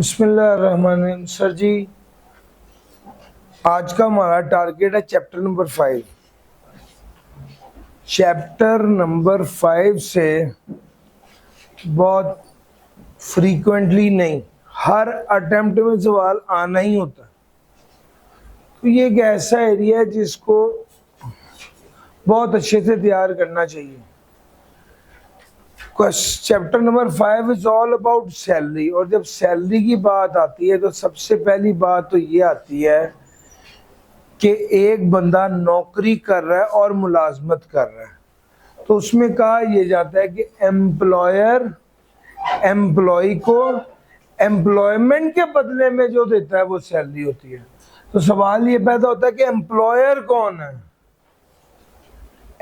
बिस्मिल्लाहिर्रहमानिर्रहीम। सर जी, आज का हमारा टारगेट है चैप्टर नंबर 5। चैप्टर नंबर 5 से बहुत फ्रीक्वेंटली नहीं, हर अटेम्प्ट में सवाल आना ही होता है। तो ये एक ऐसा एरिया है जिसको बहुत अच्छे से तैयार करना चाहिए। Chapter number 5 is all about salary, और जब सैलरी की बात आती है तो सबसे पहली बात तो ये आती है कि एक बंदा नौकरी कर रहा है और मुलाजमत कर रहा है, तो उसमें कहा यह जाता है कि एम्प्लॉयर एम्प्लॉय को एम्प्लॉयमेंट के बदले में जो देता है वो सैलरी होती है। तो सवाल ये पैदा होता है कि एम्प्लॉयर कौन है?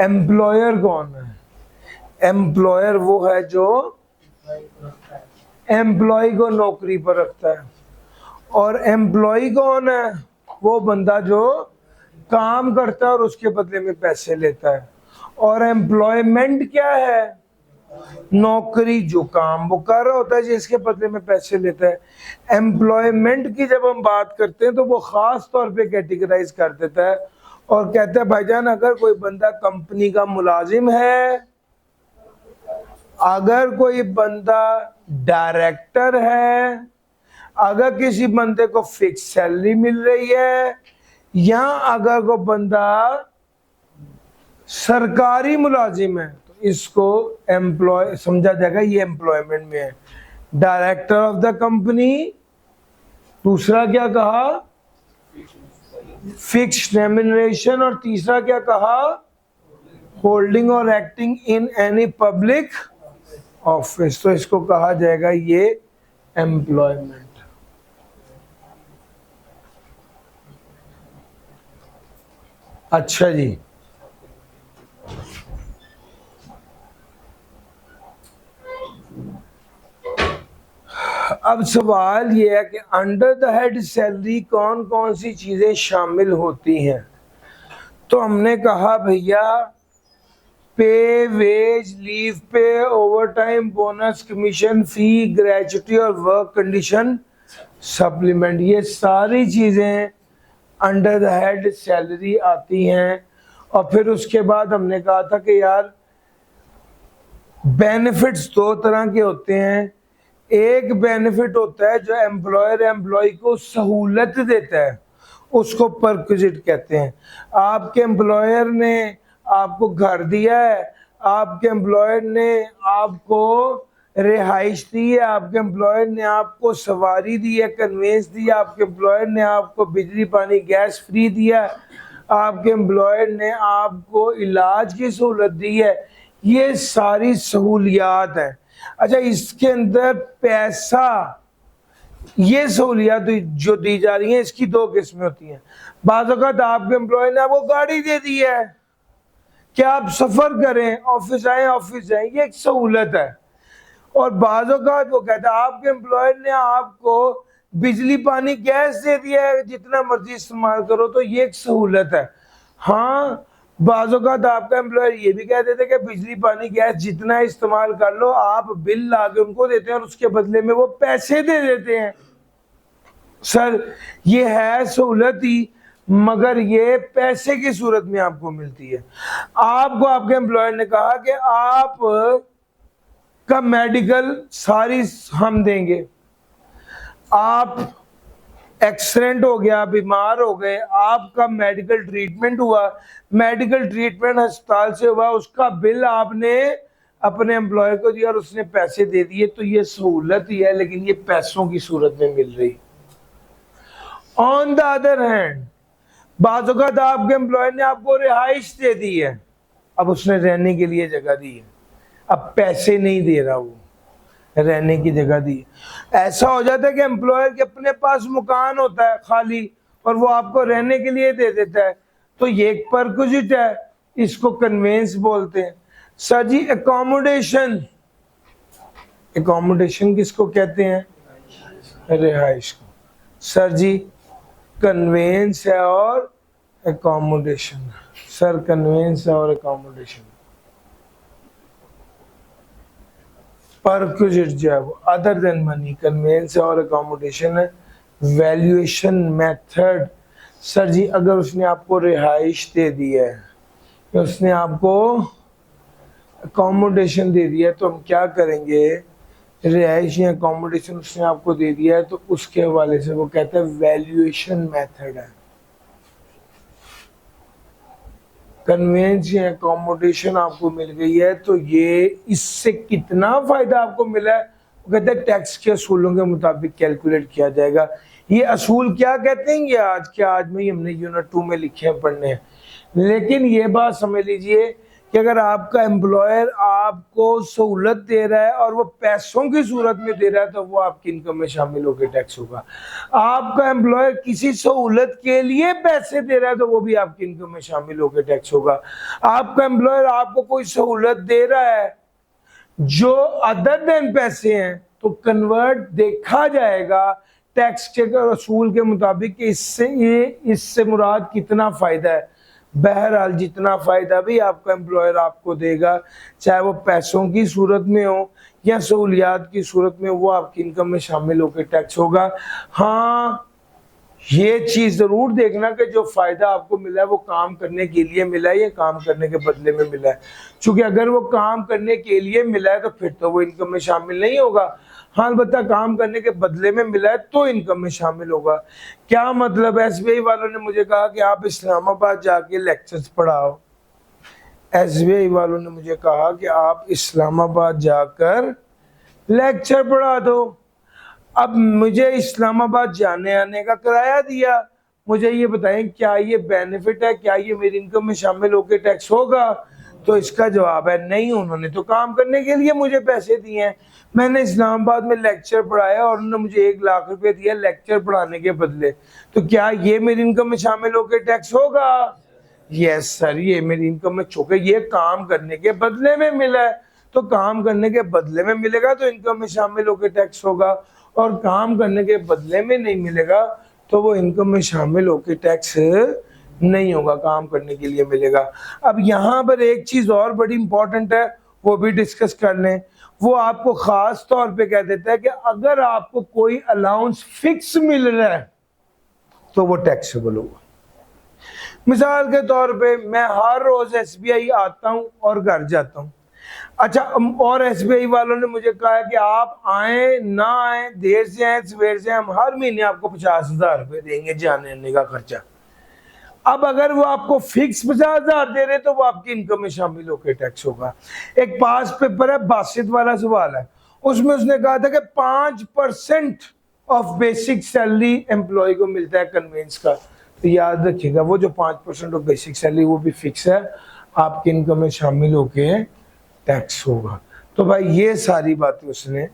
एम्प्लॉयर कौन है? एम्प्लॉयर वो है जो एम्प्लॉय को नौकरी पर रखता है, और एम्प्लॉय कौन है? वो बंदा जो काम करता है और उसके बदले में पैसे लेता है। और एम्प्लॉयमेंट क्या है? नौकरी, जो काम वो कर रहा होता है जिसके बदले में पैसे लेता है। एम्प्लॉयमेंट की जब हम बात करते हैं तो वो खास तौर पे कैटेगराइज कर देता है और कहता है भाईजान, अगर कोई बंदा कंपनी का मुलाजिम है, अगर कोई बंदा डायरेक्टर है, अगर किसी बंदे को फिक्स सैलरी मिल रही है, या अगर कोई बंदा सरकारी मुलाजिम है, तो इसको एम्प्लॉय समझा जाएगा, ये एम्प्लॉयमेंट में है। डायरेक्टर ऑफ द कंपनी, दूसरा क्या कहा? फिक्स्ड रेम्युनरेशन, और तीसरा क्या कहा? होल्डिंग और acting in any public office. तो इसको कहा जाएगा ये एम्प्लॉयमेंट। अच्छा जी, अब सवाल ये है कि अंडर द हेड सैलरी कौन कौन सी चीजें शामिल होती हैं। तो हमने कहा भैया, पे, वेज, लीव पे, ओवरटाइम, बोनस, कमीशन, फी, ग्रेचुटी और वर्क कंडीशन सप्लीमेंट, ये सारी चीजें अंडर द हेड सैलरी आती हैं। और फिर उसके बाद हमने कहा था कि यार बेनिफिट्स दो तरह के होते हैं। एक बेनिफिट होता है जो एम्प्लॉयर एम्प्लॉय को सहूलत देता है, उसको परक्विजिट कहते हैं। आपके एम्प्लॉयर ने आपको घर दिया है, आपके एम्प्लॉयर ने आपको रिहाइश दी है, आपके एम्प्लॉयर ने आपको सवारी दी है, कन्वेंस दिया, आपके एम्प्लॉयर ने आपको बिजली पानी गैस फ्री दिया, आपके एम्प्लॉयर ने आपको इलाज की सहूलत दी है। ये सारी सहूलियात है। अच्छा, इसके अंदर पैसा, ये सहूलियात जो दी जा रही हैं, इसकी दो किस्में होती हैं। बाज़ औक़ात आपके एम्प्लॉय ने आपको गाड़ी दे दी है कि आप सफर करें, ऑफिस आए ऑफिस जाएं, ये एक सहूलत है। और बाज़ औक़ात वो कहता है आपके एम्प्लॉयर ने आपको बिजली पानी गैस दे दिया है, जितना मर्जी इस्तेमाल करो, तो ये एक सहूलत है। हाँ, बाज़ औक़ात आपका एम्प्लॉयर ये भी कह देते कि बिजली पानी गैस जितना इस्तेमाल कर लो, आप बिल ला के उनको देते हैं और उसके बदले में वो पैसे दे देते हैं। सर, ये है सहूलत ही, मगर ये पैसे की सूरत में आपको मिलती है। आपको आपके एम्प्लॉयर ने कहा कि आप का मेडिकल सारी हम देंगे, आप एक्सीडेंट हो गया, बीमार हो गए, आपका मेडिकल ट्रीटमेंट हुआ, मेडिकल ट्रीटमेंट अस्पताल से हुआ, उसका बिल आपने अपने एम्प्लॉयर को दिया और उसने पैसे दे दिए, तो ये सहूलत ही है, लेकिन ये पैसों की सूरत में मिल रही। ऑन द अदर हैंड, बाज़ औक़ात आपके एम्प्लॉयर ने आपको रिहाइश दे दी है, अब उसने रहने के लिए जगह दी है, अब पैसे नहीं दे रहा, वो रहने की जगह दी। ऐसा हो जाता है कि एम्प्लॉयर के अपने पास मकान होता है खाली और वो आपको रहने के लिए दे देता है, तो ये एक परक्विजिट है, इसको कन्वेंस बोलते हैं। सर जी, एकोमोडेशन, एकोमोडेशन किसको कहते हैं? रिहाइश को। सर जी, कन्वेंस है और एकोमोडेशन। सर, कन्वेंस है और एकोमोडेशन। परक्विजिट जो है वो अदर देन मनी, कन्वेंस और अकोमोडेशन है। वैल्यूएशन मेथड, सर जी अगर उसने आपको रिहाइश दे दी है या उसने आपको अकोमोडेशन दे दिया है तो हम क्या करेंगे, रिहाइश या अकोमोडेशन उसने आपको दे दिया है तो उसके हवाले से वो कहता है वैल्यूएशन मेथड है। कन्वेंस या अकोमोडेशन आपको मिल गई है तो ये इससे कितना फायदा आपको मिला है वो कहते हैं टैक्स के असूलों के मुताबिक कैलकुलेट किया जाएगा। ये असूल क्या कहते हैं, ये आज में ही हमने यूनिट 2 में लिखे हैं पढ़ने हैं। लेकिन ये बात समझ लीजिए कि अगर आपका एम्प्लॉयर आपको सहूलत दे रहा है और वो पैसों की सूरत में दे रहा है तो वो आपकी इनकम में शामिल होकर टैक्स होगा। आपका एम्प्लॉयर किसी सहूलत के लिए पैसे दे रहा है तो वो भी आपकी इनकम में शामिल होकर टैक्स होगा। आपका एम्प्लॉयर आपको कोई सहूलत दे रहा है जो अदर देन पैसे हैं तो कन्वर्ट देखा जाएगा टैक्स के असूल के मुताबिक कि इससे मुराद कितना फायदा है। बहरहाल जितना फायदा भी आपका एम्प्लॉयर आपको देगा, चाहे वो पैसों की सूरत में हो या सहूलियात की सूरत में, वो आपकी इनकम में शामिल होकर टैक्स होगा। हाँ, ये चीज जरूर देखना कि जो फायदा आपको मिला है वो काम करने के लिए मिला है या काम करने के बदले में मिला है। क्योंकि अगर वो काम करने के लिए मिला है तो फिर तो वो इनकम में शामिल नहीं होगा। हाँ, अलबत्ता काम करने के बदले में मिला है तो इनकम में शामिल होगा। क्या मतलब, एसबीआई वालों ने मुझे कहा कि आप इस्लामाबाद जाके लेक्चर्स पढ़ाओ। एसबीआई वालों ने मुझे कहा कि आप इस्लामाबाद जाकर लेक्चर पढ़ा दो। अब मुझे इस्लामाबाद जाने आने का किराया दिया, मुझे ये बताएं क्या ये बेनिफिट है, क्या ये मेरी इनकम में शामिल होकर टैक्स होगा? तो इसका जवाब है नहीं। उन्होंने तो काम करने के लिए मुझे पैसे दिए हैं, मैंने इस्लामाबाद में लेक्चर पढ़ाया और उन्होंने मुझे 1 लाख रुपए दिया लेक्चर पढ़ाने के बदले, तो क्या ये मेरी इनकम में शामिल होकर टैक्स होगा? यस सर, ये मेरी इनकम में, चूंकि ये काम करने के बदले में मिला है तो काम करने के बदले में मिलेगा तो इनकम में शामिल होकर टैक्स होगा, और काम करने के बदले में नहीं मिलेगा तो वो इनकम में शामिल होकर टैक्स नहीं होगा, काम करने के लिए मिलेगा। अब यहाँ पर एक चीज और बड़ी इंपॉर्टेंट है, वो भी डिस्कस कर लें। वो आपको खास तौर पे कह देता है कि अगर आपको कोई अलाउंस फिक्स मिल रहा है तो वो टैक्सेबल होगा। मिसाल के तौर पे मैं हर रोज एसबीआई आता हूं और घर जाता हूं। अच्छा, और एसबीआई वालों ने मुझे कहा है कि आप आए ना आए, देर से आए सवेर से, हम हर महीने आपको 50,000 रुपए देंगे जाने आने का खर्चा। अब अगर वो आपको फिक्स 50,000 दे रहे तो वो आपकी इनकम में शामिल होकर टैक्स होगा। एक पास पेपर है, बासित वाला सवाल है, उसमें उसने कहा था कि 5% ऑफ बेसिक सैलरी एम्प्लॉय को मिलता है कन्वेंस का। तो याद रखिएगा वो जो 5% ऑफ बेसिक सैलरी वो भी फिक्स है, आपकी इनकम में शामिल होकर टैक्स होगा। तो भाई ये सारी बातें उसने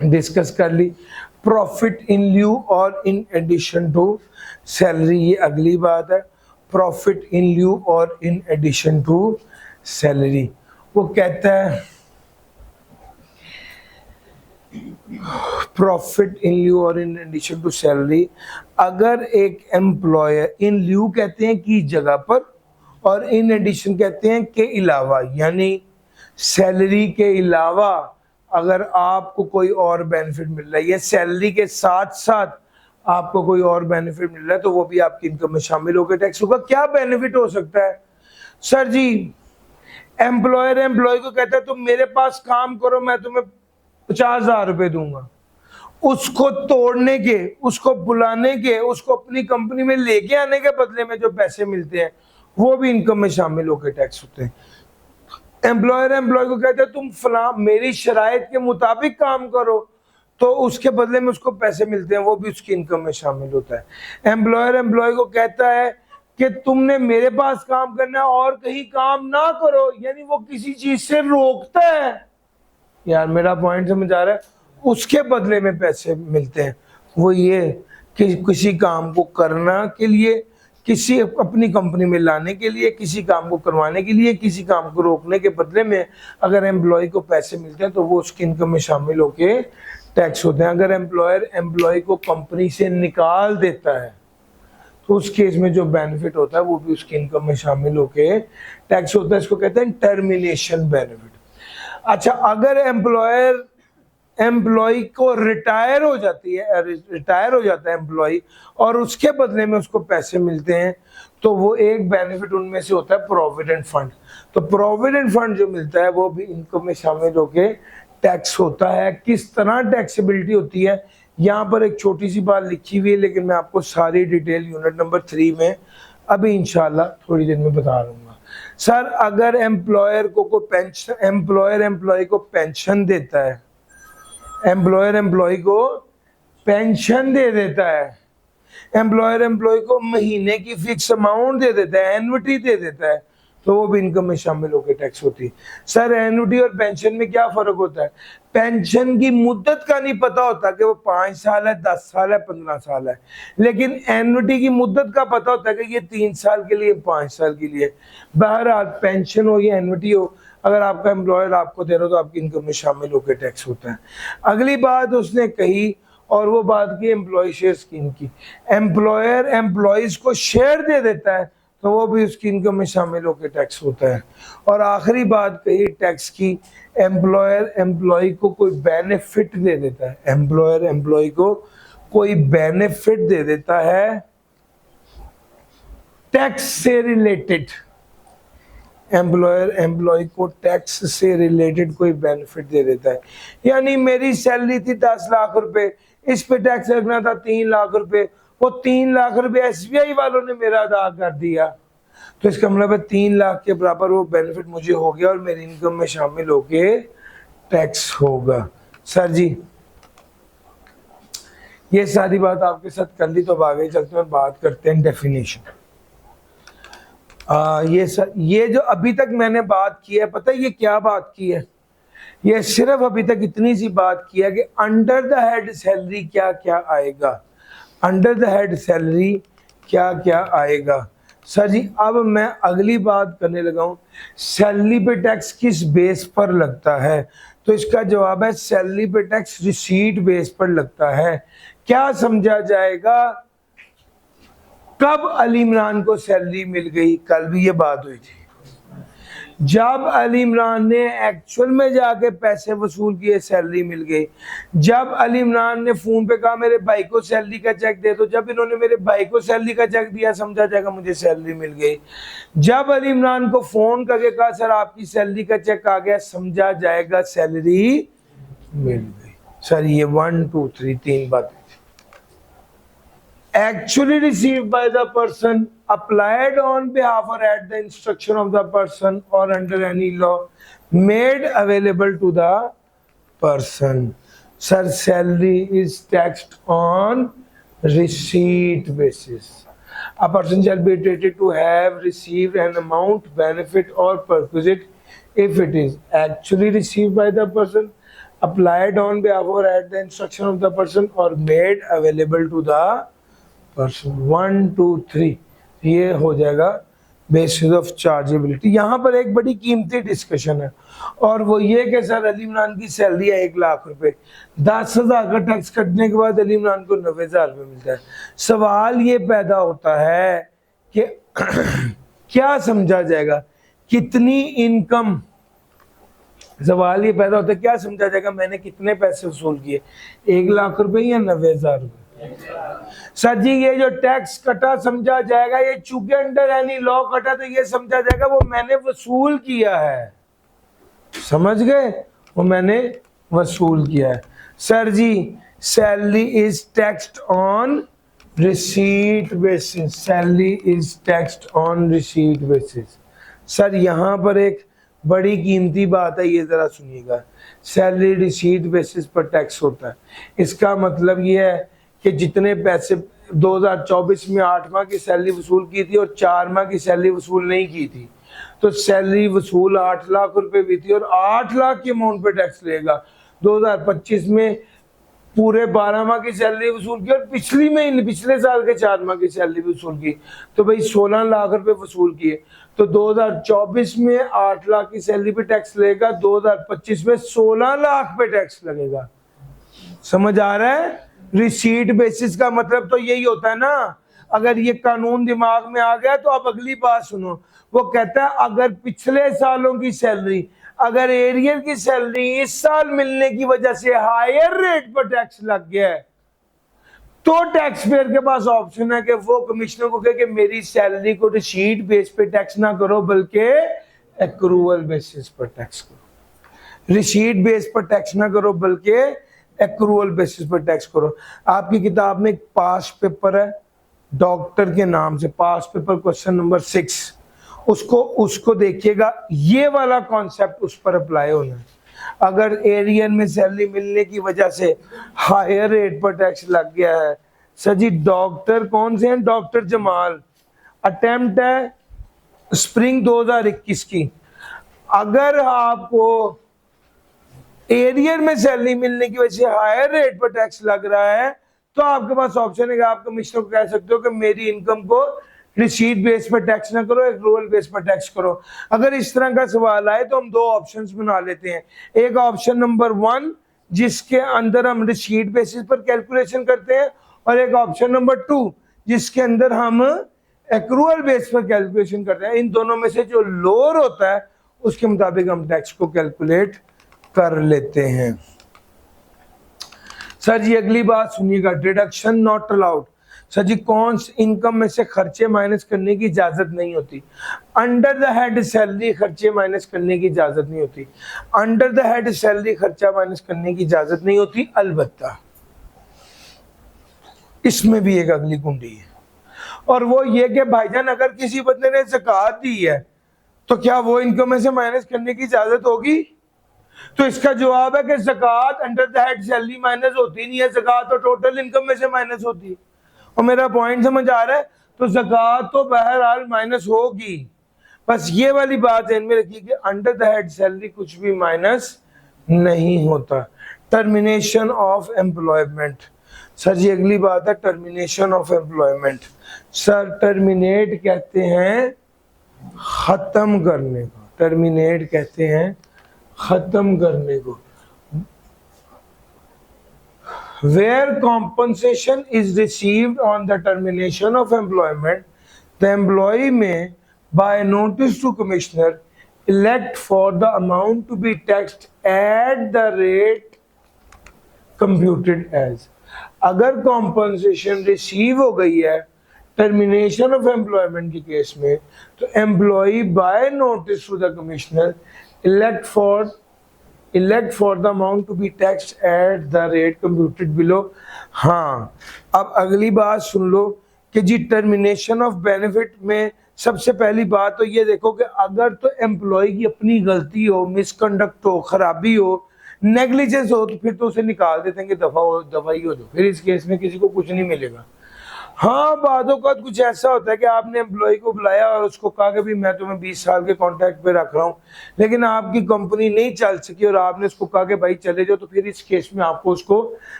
डिस्कस कर ली। प्रॉफिट इन ल्यू और इन एडिशन टू सैलरी, ये अगली बात है। प्रॉफिट इन ल्यू और इन एडिशन टू सैलरी, वो कहता है प्रॉफिट इन ल्यू और इन एडिशन टू सैलरी, अगर एक एम्प्लॉयर, इन ल्यू कहते हैं की जगह पर और इन एडिशन कहते हैं के अलावा, यानी सैलरी के अलावा अगर आपको कोई और बेनिफिट मिल रहा है या सैलरी के साथ साथ आपको कोई और बेनिफिट मिल रहा है तो वो भी आपकी इनकम में शामिल होकर टैक्स होगा। क्या बेनिफिट हो सकता है? सर जी, एम्प्लॉयर एम्प्लॉय को कहता है तुम मेरे पास काम करो, मैं तुम्हें 50,000 रुपए दूंगा। उसको तोड़ने के, उसको बुलाने के, उसको अपनी कंपनी में लेके आने के बदले में जो पैसे मिलते हैं वो भी इनकम में शामिल होकर टैक्स होते हैं। एम्प्लॉयर एम्प्लॉय को कहते हैं तुम फला मेरी शराइत के मुताबिक काम करो, तो उसके बदले में उसको पैसे मिलते हैं, वो भी उसकी इनकम में शामिल होता है। एम्प्लॉयर एम्प्लॉय को कहता है कि तुमने मेरे पास काम करना है और कहीं काम ना करो, यानी वो किसी चीज से रोकता है, यार मेरा पॉइंट समझ आ रहा है, उसके बदले में पैसे मिलते हैं। वो ये कि किसी काम को करना के लिए, किसी अपनी कंपनी में लाने के लिए, किसी काम को करवाने के लिए, किसी काम को रोकने के बदले में अगर एम्प्लॉय को पैसे मिलते हैं तो वो उसकी इनकम में शामिल होके टैक्स होते हैं। अगर एम्प्लॉयर एम्प्लॉय को कंपनी से निकाल देता है तो उस केस में जो बेनिफिट होता है वो भी उसकी इनकम में शामिल होके टैक्स होता है। इसको कहते हैं टर्मिनेशन बेनिफिट। अच्छा, अगर एम्प्लॉय को रिटायर हो जाता है एम्प्लॉय और उसके बदले में उसको पैसे मिलते हैं, तो वो एक बेनिफिट उनमें से होता है प्रोविडेंट फंड। तो प्रोविडेंट फंड जो मिलता है वो भी इनकम में शामिल होके टैक्स होता है। किस तरह टैक्सेबिलिटी होती है, यहाँ पर एक छोटी सी बात लिखी हुई है, लेकिन मैं आपको सारी डिटेल यूनिट नंबर 3 में अभी इंशाल्लाह थोड़ी देर में बता दूंगा। सर, अगर एम्प्लॉयर एम्प्लॉय को पेंशन देता है, एम्प्लॉयर एम्प्लॉय को पेंशन दे देता है, एम्प्लॉयर एम्प्लॉय को महीने की फिक्स अमाउंट दे देता है, एन्युटी दे देता है, तो वो भी इनकम में शामिल होकर टैक्स होती है। सर, एन्युटी और पेंशन में क्या फर्क होता है? पेंशन की मुद्दत का नहीं पता होता कि वो 5 साल है, 10 साल है, 15 साल है, लेकिन एन्युटी की मुद्दत का पता होता है कि ये 3 साल के लिए, 5 साल के लिए। बहरहाल पेंशन हो या एन्युटी हो, अगर आपका एम्प्लॉयर आपको दे रहा हो तो आपकी इनकम में शामिल होकर टैक्स होता है। अगली बात उसने कही, और वो बात की एम्प्लॉय शेयर स्कीम की। एम्प्लॉयर एम्प्लॉइज को शेयर दे देता है तो वो भी उसकी इनकम में शामिल होकर टैक्स होता है। और आखिरी बात कही टैक्स की, एम्प्लॉयर एम्प्लॉय को कोई बेनिफिट दे देता है, एम्प्लॉयर एम्प्लॉय को कोई बेनिफिट दे देता है टैक्स से रिलेटेड, एम्प्लॉयर एम्प्लॉय को टैक्स से रिलेटेड कोई बेनिफिट दे देता है। यानी मेरी सैलरी थी 10 लाख रुपए, इस पे टैक्स लगना था 3 लाख रुपए, वो 3 लाख रुपए एसबीआई वालों ने मेरा अदा कर दिया, तो इसका मतलब है 3 लाख के बराबर वो बेनिफिट मुझे हो गया और मेरी इनकम में शामिल होके टैक्स होगा। सर जी, ये सारी बात आपके साथ कर ली, तो अब आगे चलते हैं बात करते हैं डेफिनेशन। ये जो अभी तक मैंने बात की है, पता है ये क्या बात की है? ये सिर्फ अभी तक इतनी सी बात की है कि अंडर द हेड सैलरी क्या क्या आएगा, अंडर द हेड सैलरी क्या क्या आएगा। सर जी, अब मैं अगली बात करने लगा हूँ, सैलरी पे टैक्स किस बेस पर लगता है? तो इसका जवाब है सैलरी पे टैक्स रिसीट बेस पर लगता है। क्या समझा जाएगा? कब अली इमरान को सैलरी मिल गई? कल भी ये बात हुई थी, जब अली इमरान ने एक्चुअल में जाके पैसे वसूल किए, सैलरी मिल गई। जब अली इमरान ने फोन पे कहा मेरे भाई को सैलरी का चेक दे दो, जब इन्होंने मेरे भाई को सैलरी का चेक दिया, समझा जाएगा मुझे सैलरी मिल गई। जब अली इमरान को फोन करके कहा सर आपकी सैलरी का चेक आ गया, समझा जाएगा सैलरी मिल गई। सर ये 1 2 3 3 बातें। Actually received by the person, applied on behalf or at the instruction of the person or under any law, made available to the person. Sir, salary is taxed on receipt basis. A person shall be treated to have received an amount, benefit or perquisite if it is actually received by the person, applied on behalf or at the instruction of the person or made available to the person. 1 2 3 ये हो जाएगा basis of chargeability. यहाँ पर एक बड़ी कीमती discussion है, और वो ये कि सर अली इमरान की सैलरी है 1 लाख रुपए, 10,000 का टैक्स कटने के बाद अली इमरान को 90,000 रुपये मिलता है। सवाल ये पैदा होता है कि क्या समझा जाएगा, कितनी इनकम, सवाल ये पैदा होता है क्या समझा जाएगा, मैंने कितने पैसे वसूल किए, 1 लाख रुपए या 90,000 रुपये? सर जी, ये जो टैक्स कटा समझा जाएगा, ये चूंकि अंडर एनी लॉ कटा तो ये समझा जाएगा वो मैंने वसूल किया है, समझ गए, वो मैंने वसूल किया है। Sir ji, salary is taxed on receipt basis, salary is taxed on receipt basis. Sir यहाँ पर एक बड़ी कीमती बात है, ये जरा सुनिएगा, सैलरी रिसीट बेसिस पर टैक्स होता है। इसका मतलब ये है कि जितने पैसे 2024 में 8 माह की सैलरी वसूल की थी और 4 माह की सैलरी वसूल नहीं की थी, तो सैलरी वसूल 8 लाख रुपए भी थी और 8 लाख के अमाउंट पे टैक्स लेगा। 2025 में पूरे 12 माह की सैलरी वसूल की और पिछले साल के 4 माह की सैलरी वसूल की, तो भाई 16 लाख रुपए वसूल किए। तो 2024 में 8 लाख की सैलरी पे टैक्स लगेगा, 2025 में 16 लाख पे टैक्स लगेगा। समझ आ रहा है? रिसीट बेसिस का मतलब तो यही होता है ना। अगर ये कानून दिमाग में आ गया तो अब अगली बात सुनो, वो कहता है अगर पिछले सालों की सैलरी अगर एरियर की सैलरी इस साल मिलने की वजह से हायर रेट पर टैक्स लग गया है तो टैक्स पेयर के पास ऑप्शन है कि वो कमिश्नर को कहे कि मेरी सैलरी को रिसीट बेस पे टैक्स ना करो बल्कि एक्रूअल बेसिस पर टैक्स करो। रिसीट बेस पर टैक्स ना करो बल्कि एक्रूअल बेसिस पर टैक्स करो। आपकी किताब में एक पास पेपर है डॉक्टर के नाम से, पास पेपर क्वेश्चन नंबर 6, उसको देखिएगा, ये वाला कॉन्सेप्ट उस पर अप्लाई होना है। अगर एरियन में सैलरी मिलने की वजह से हायर रेट पर टैक्स लग गया है, सर जी डॉक्टर कौन से हैं? डॉक्टर जमाल, अटेम्प्ट है स्प्रिंग 2021 की। अगर आपको एरियर में सैलरी मिलने की वजह से हायर रेट पर टैक्स लग रहा है तो आपके पास ऑप्शन है कि आप कमिश्नर को कह सकते हो कि मेरी इनकम को रिसीट बेस पर टैक्स ना करो, एक्रूअल बेस पर टैक्स करो। अगर इस तरह का सवाल आए तो हम दो ऑप्शंस बना लेते हैं। एक ऑप्शन नंबर 1 जिसके अंदर हम रिसीट बेसिस पर कैलकुलेशन करते हैं और एक ऑप्शन नंबर 2 जिसके अंदर हम एक्रूअल बेस पर कैलकुलेशन करते हैं। इन दोनों में से जो लोअर होता है उसके मुताबिक हम टैक्स को कैलकुलेट कर लेते हैं। सर जी अगली बात सुनिएगा, डिडक्शन नॉट अलाउड। सर जी कौन इनकम में से खर्चे माइनस करने की इजाजत नहीं होती? अंडर द हेड सैलरी खर्चे माइनस करने की इजाजत नहीं होती। अंडर द हेड सैलरी खर्चा माइनस करने की इजाजत नहीं होती। अलबत्ता इसमें भी एक अगली कुंडी है और वो ये कि भाईजान अगर किसी बंदे ने ज़कात दी है तो क्या वो इनकम में से माइनस करने की इजाजत होगी? तो इसका जवाब है कि ज़कात under the head salary minus होती नहीं है, ज़कात तो टोटल इनकम में से माइनस होती है। और मेरा पॉइंट समझ आ रहा है? तो ज़कात तो बहरहाल माइनस होगी, बस ये वाली बात ध्यान में रखिए कि अंडर द हेड सैलरी कुछ भी माइनस नहीं होता। Termination of employment. सर जी अगली बात है termination of employment. Sir terminate कहते हैं खत्म करने को, टर्मिनेट कहते हैं खत्म करने को। Where compensation is received on the termination of employment, the employee may, by notice to commissioner, elect for the amount to be taxed at the rate computed as। अगर compensation receive हो गई है termination of employment के case में तो employee by notice to the commissioner elect for the amount to be taxed at the rate computed below। हाँ अब अगली बात सुन लो कि जी टर्मिनेशन ऑफ बेनिफिट में सबसे पहली बात तो ये देखो कि अगर तो एम्प्लॉय की अपनी गलती हो, मिसकंडक्ट हो, खराबी हो, नेग्लिजेंस हो तो फिर तो उसे निकाल देते हैं कि दफा ही हो जाओ, फिर इस केस में किसी को कुछ नहीं मिलेगा। हाँ बातों का कुछ ऐसा होता है कि आपने एम्प्लॉय को बुलाया और उसको कहा कि भी मैं तुम्हें 20 साल के कॉन्ट्रैक्ट पे रख रहा हूँ, लेकिन आपकी कंपनी नहीं चल सकी और आपने उसको कहा कि भाई चले जाओ, तो फिर इस केस में आपको उसको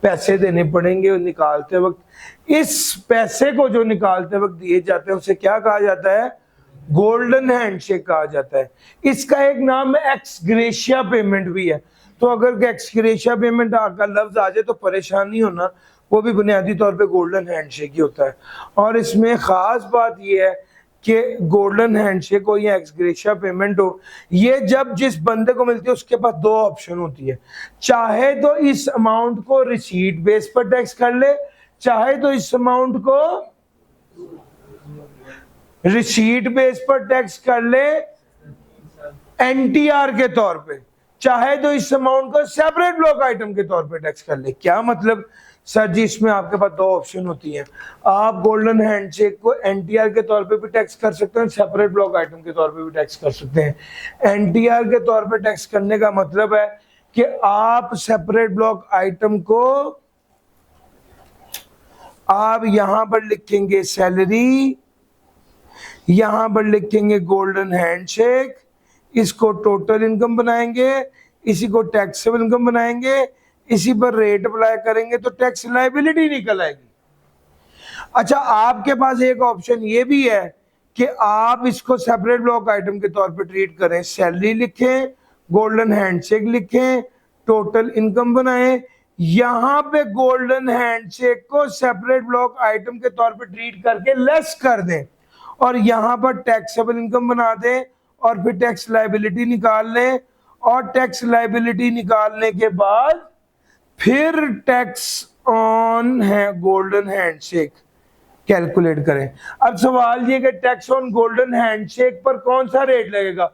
पैसे देने पड़ेंगे। और निकालते वक्त इस पैसे को जो निकालते वक्त दिए जाते हैं उसे क्या कहा जाता है? गोल्डन हैंडशेक कहा जाता है। इसका एक नाम एक्स ग्रेशिया पेमेंट भी है। तो अगर एक्स ग्रेशिया पेमेंट का लफ्ज आ जाए तो परेशान नहीं होना, वो भी बुनियादी तौर पे गोल्डन हैंडशेक ही होता है। और इसमें खास बात यह है कि गोल्डन हैंडशेक हो या एक्स ग्रेशिया पेमेंट हो, ये जब जिस बंदे को मिलती है उसके पास दो ऑप्शन होती है, चाहे तो इस अमाउंट को रिसीट बेस पर टैक्स कर ले, चाहे तो इस अमाउंट को रिसीट बेस पर टैक्स कर ले एनटीआर के तौर पे, चाहे तो इस अमाउंट को सेपरेट ब्लॉक आइटम के तौर पे टैक्स कर ले। क्या मतलब? सर जी इसमें आपके पास दो ऑप्शन होती हैं, आप गोल्डन हैंडशेक को एनटीआर के तौर पे भी टैक्स कर सकते हैं, सेपरेट ब्लॉक आइटम के तौर पे भी टैक्स कर सकते हैं। एनटीआर के तौर पे टैक्स करने का मतलब है कि आप सेपरेट ब्लॉक आइटम को आप यहां पर लिखेंगे सैलरी, यहां पर लिखेंगे गोल्डन हैंडशेक, इसको टोटल इनकम बनाएंगे, इसी को टैक्सेबल इनकम बनाएंगे, इसी पर रेट अप्लाई करेंगे तो टैक्स लायबिलिटी निकल आएगी। अच्छा आपके पास एक ऑप्शन ये भी है कि आप इसको सेपरेट ब्लॉक आइटम के तौर पे ट्रीट करें, सैलरी लिखें, गोल्डन हैंडशेक लिखें, टोटल इनकम बनाएं, यहां पे गोल्डन हैंडशेक को सेपरेट ब्लॉक आइटम के तौर पे ट्रीट करके लेस कर दें और यहां पर टैक्सेबल इनकम बना दें और फिर टैक्स लायबिलिटी निकाल लें और टैक्स लायबिलिटी निकालने के बाद फिर टैक्स ऑन है गोल्डन हैंडशेक कैलकुलेट करें। अब सवाल ये कि टैक्स ऑन गोल्डन हैंडशेक पर कौन सा रेट लगेगा,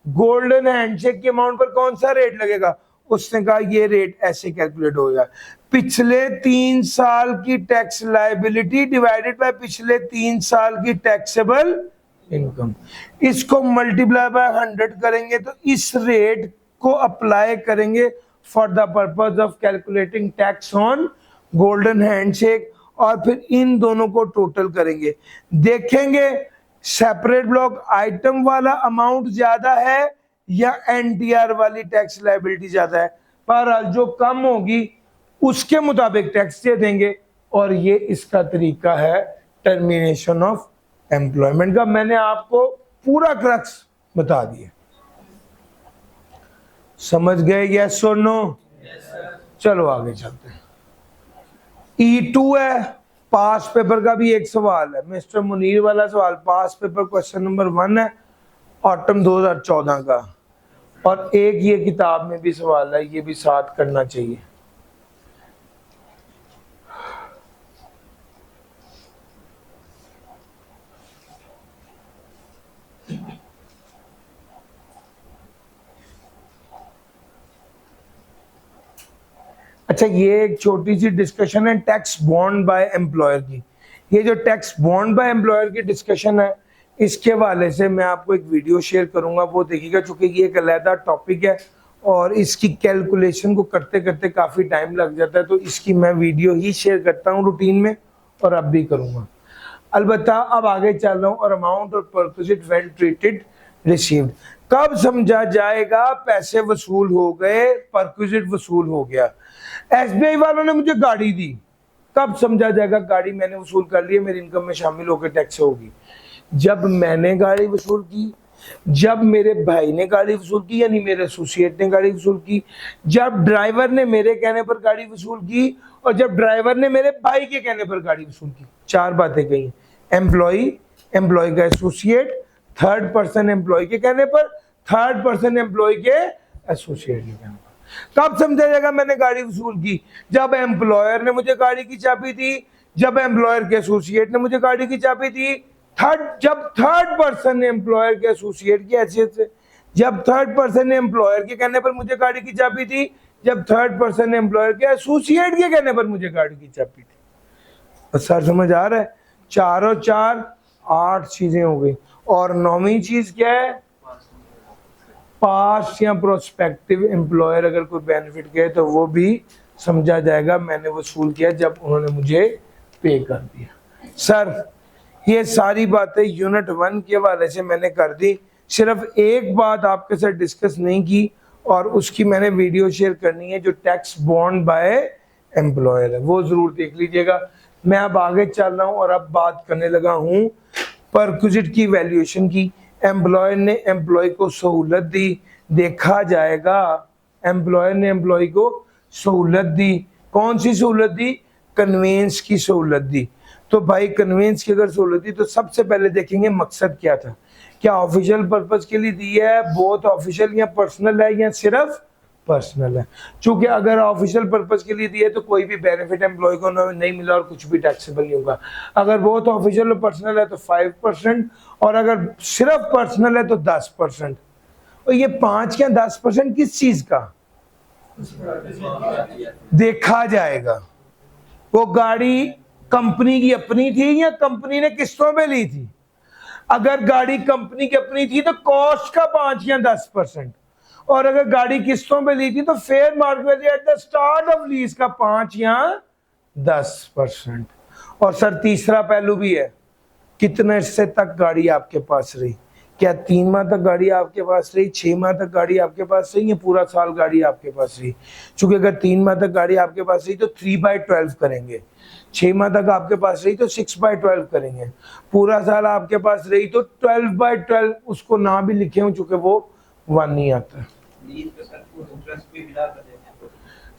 गोल्डन हैंडशेक के अमाउंट पर कौन सा रेट लगेगा। उसने कहा ये रेट ऐसे कैलकुलेट होगा, पिछले 3 साल की टैक्स लायबिलिटी डिवाइडेड बाय पिछले 3 साल की टैक्सेबल इनकम, इसको मल्टीप्लाई बाय 100 करेंगे तो इस रेट को अप्लाई करेंगे for the purpose of calculating tax on golden handshake, और फिर इन दोनों को टोटल करेंगे, देखेंगे सेपरेट ब्लॉक आइटम वाला अमाउंट ज्यादा है या एनटीआर वाली टैक्स लायबिलिटी ज्यादा है। पर जो कम होगी उसके मुताबिक टैक्स दे देंगे, और ये इसका तरीका है टर्मिनेशन ऑफ एम्प्लॉयमेंट का। मैंने आपको पूरा क्रक्स बता दिया, समझ गए? यस और नो? चलो आगे चलते हैं। E2 है, पास पेपर का भी एक सवाल है, मिस्टर मुनीर वाला सवाल, पास पेपर क्वेश्चन नंबर 1 है, ऑटम 2014 का, और एक ये किताब में भी सवाल है, ये भी साथ करना चाहिए। अच्छा, ये एक छोटी सी डिस्कशन है टैक्स बॉन्ड बाय एम्प्लॉयर की। ये जो टैक्स बॉन्ड बाय एम्प्लॉयर की डिस्कशन है, इसके हवाले से मैं आपको एक वीडियो शेयर करूंगा, वो देखिएगा, चूंकि ये एक अलहदा टॉपिक है और इसकी कैलकुलेशन को करते करते काफ़ी टाइम लग जाता है, तो इसकी मैं वीडियो ही शेयर करता हूँ रूटीन में, और अब भी करूँगा। अलबत्ता अब आगे चल रहा हूँ। और अमाउंट और परक्विजिट वेल ट्रीटेड रिसीव्ड, कब समझा जाएगा पैसे वसूल हो गए, परक्विजिट वसूल हो गया। एसबीआई वालों ने मुझे गाड़ी दी, कब समझा जाएगा गाड़ी मैंने वसूल कर ली है, मेरी इनकम में शामिल होकर टैक्स होगी। जब मैंने गाड़ी वसूल की, जब मेरे भाई ने गाड़ी वसूल की, यानी मेरे एसोसिएट ने गाड़ी वसूल की, जब ड्राइवर ने मेरे कहने पर गाड़ी वसूल की, और जब ड्राइवर ने मेरे भाई के कहने पर गाड़ी वसूल की। 4 बातें कही, एम्प्लॉई, एम्प्लॉय का एसोसिएट, थर्ड पर्सन एम्प्लॉय के कहने पर, थर्ड पर्सन एम्प्लॉय के एसोसिएट के कहने पर। कब समझा जाएगा मैंने गाड़ी वसूल की, जब एम्प्लॉयर ने मुझे गाड़ी की चाबी दी, जब एम्प्लॉयर के एसोसिएट ने मुझे गाड़ी की चाबी दी, जब थर्ड पर्सन ने एम्प्लॉयर के एसोसिएट की हैसियत से, जब थर्ड पर्सन ने एम्प्लॉयर के कहने पर मुझे गाड़ी की चाबी दी, जब थर्ड पर्सन ने एम्प्लॉयर के एसोसिएट के कहने पर मुझे गाड़ी की चाबी दी। सर समझ आ रहा है? 4 और 4 8 चीजें हो गई। और 9वीं चीज क्या है? पास्ट या प्रोस्पेक्टिव एम्प्लॉयर अगर कोई बेनिफिट गए तो वो भी समझा जाएगा मैंने वसूल किया जब उन्होंने मुझे पे कर दिया। सर ये सारी बातें यूनिट 1 के हवाले से मैंने कर दी, सिर्फ एक बात आपके साथ डिस्कस नहीं की, और उसकी मैंने वीडियो शेयर करनी है, जो टैक्स बॉन्ड बाय एम्प्लॉयर है, वो जरूर देख लीजिएगा। मैं अब आगे चल रहा हूँ और अब बात करने लगा हूँ परक्विजिट की वैल्यूएशन की। एम्प्लॉयर ने एम्प्लॉय को सहूलत दी, देखा जाएगा एम्प्लॉयर ने एम्प्लॉय को सहूलत दी। कौन सी सहूलत दी? कन्वेंस की सहूलत दी। तो भाई कन्वेंस की अगर सहूलत दी तो सबसे पहले देखेंगे मकसद क्या था, क्या ऑफिशियल पर्पस के लिए दी है, बहुत ऑफिशियल या पर्सनल है, या सिर्फ पर्सनल है। चूंकि अगर ऑफिशियल पर्पस के लिए दिया है तो कोई भी बेनिफिट एम्प्लॉय को नहीं मिला और कुछ भी टैक्सेबल नहीं होगा। अगर बहुत ऑफिशियल और पर्सनल है तो 5%, और अगर सिर्फ पर्सनल है तो 10%। और ये 5 या 10% किस चीज का देखा जाएगा? वो गाड़ी कंपनी की अपनी थी या कंपनी ने किस्तों पे ली थी? अगर गाड़ी कंपनी की अपनी थी तो कॉस्ट का 5 या 10%, और अगर गाड़ी किस्तों पे ली थी तो fair market value at the start of lease का 5 या 10%। और सर तीसरा पहलू भी है, कितने से तक गाड़ी आपके पास रही? क्या 3 माह तक गाड़ी आपके पास रही, 6 माह तक गाड़ी आपके पास रही, या पूरा साल गाड़ी आपके पास रही? चूंकि अगर 3 माह तक गाड़ी आपके पास रही तो 3/12 करेंगे, 6 माह तक आपके पास रही तो 6/12 करेंगे, पूरा साल आपके पास रही तो 12/12। उसको ना भी लिखे हो चूंकि वो 1 नहीं आता।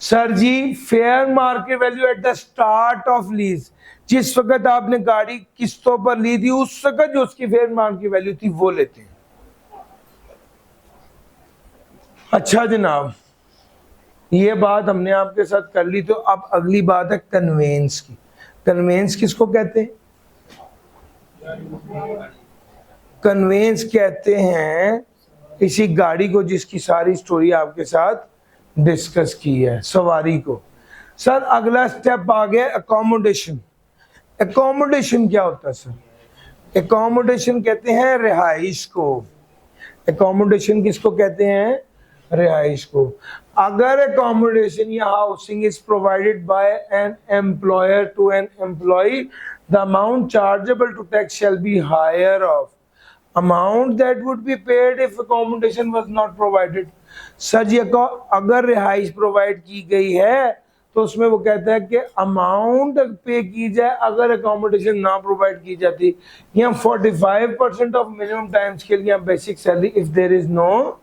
Sir ji fair market value at the start of lease, जिस वक्त आपने गाड़ी किस्तों पर ली थी उस वक्त जो उसकी फेयर मार्केट वैल्यू थी वो लेते हैं। अच्छा जनाब, ये बात हमने आपके साथ कर ली, तो अब अगली बात है कन्वेंस की। कन्वेंस किसको कहते हैं? कन्वेंस कहते हैं इसी गाड़ी को जिसकी सारी स्टोरी आपके साथ डिस्कस की है, सवारी को। सर अगला स्टेप आ गया अकोमोडेशन। एकोमोडेशन क्या होता है सर? एकोमोडेशन कहते हैं रिहाइश को। एकोमोडेशन किसको कहते हैं? रिहाइश को। अगर एकोमोडेशन या housing is provided by an employer to an employee, the amount chargeable to tax shall be higher of amount that would be paid if accommodation was not provided. Sir जी अगर रिहाइश provide की गई है तो उसमें वो कहता है कि अमाउंट पे की जाए अगर अकोमोडेशन ना प्रोवाइड की जाती। या 45% ऑफ मिनिमम टाइम स्केल या basic salary if there is no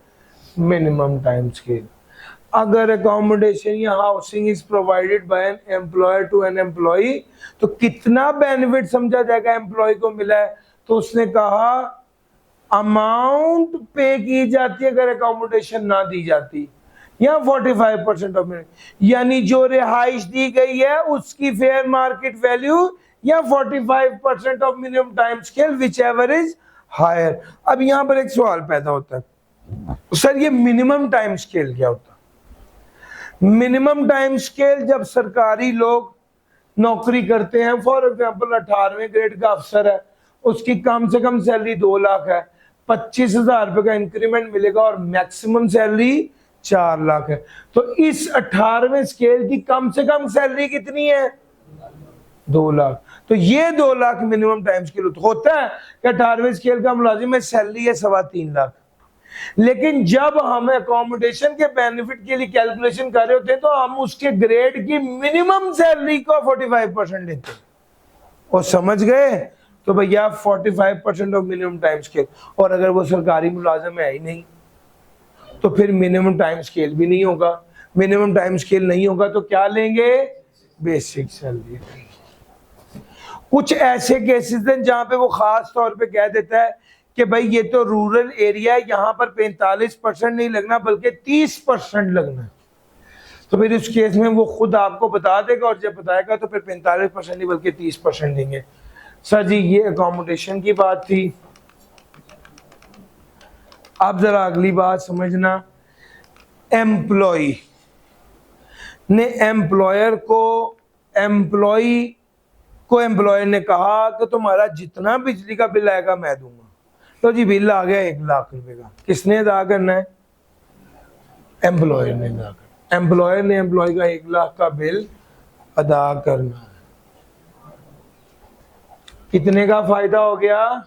minimum time scale. अगर अकोमोडेशन या housing is provided by an employer to an employee, तो कितना बेनिफिट समझा जाएगा एम्प्लॉय को मिला है? तो उसने कहा अमाउंट पे की जाती है अगर अकोमोडेशन ना दी जाती, या 45% ऑफ मिनिमम, यानी जो रिहाइश दी गई है उसकी फेयर मार्केट वैल्यू या 45% of minimum time scale whichever is higher. अब यहां पर एक सवाल पैदा होता है, सर ये मिनिमम टाइम स्केल क्या होता है? मिनिमम टाइम स्केल जब सरकारी लोग नौकरी करते हैं, फॉर एग्जाम्पल 18वें ग्रेड का अफसर है, उसकी कम से कम सैलरी 2 लाख है, 25,000 रुपए का इंक्रीमेंट मिलेगा और मैक्सिमम सैलरी 4 लाख है। तो इस 18वें स्केल की कम से कम सैलरी कितनी है? 2 लाख। तो ये 2 लाख मिनिमम टाइम स्केल होता है कि 18वें स्केल का मुलाजिम है, सैलरी है 3.25 लाख। लेकिन जब हम अकोमोडेशन के बेनिफिट के लिए कैलकुलेशन कर रहे होते हैं तो हम उसके ग्रेड की मिनिमम सैलरी को 45% लेते हैं। और समझ गए? तो भैया 45% ऑफ मिनिमम टाइम स्केल। और अगर वो सरकारी मुलाजिम है ही नहीं तो फिर मिनिमम टाइम स्केल भी नहीं होगा। मिनिमम टाइम स्केल नहीं होगा तो क्या लेंगे? Basic salary. कुछ ऐसे केसेस हैं जहां पे वो खास तौर पे कह देता है कि भाई ये तो रूरल एरिया है, यहाँ पर 45% नहीं लगना बल्कि 30% लगना। तो फिर उस केस में वो खुद आपको बता देगा और जब बताएगा तो फिर 45% नहीं बल्कि 30% देंगे। सर जी ये अकोमोडेशन की बात थी। अब जरा अगली बात समझना, एम्प्लॉय ने एम्प्लॉयर को एम्प्लॉयर ने कहा कि तुम्हारा जितना बिजली का बिल आएगा मैं दूंगा। तो जी बिल आ गया 1 लाख रुपए का, किसने अदा करना है? एम्प्लॉयर ने अदा करना। एम्प्लॉयर ने एम्प्लॉय का 1 लाख का बिल अदा करना है। कितने का फायदा हो गया?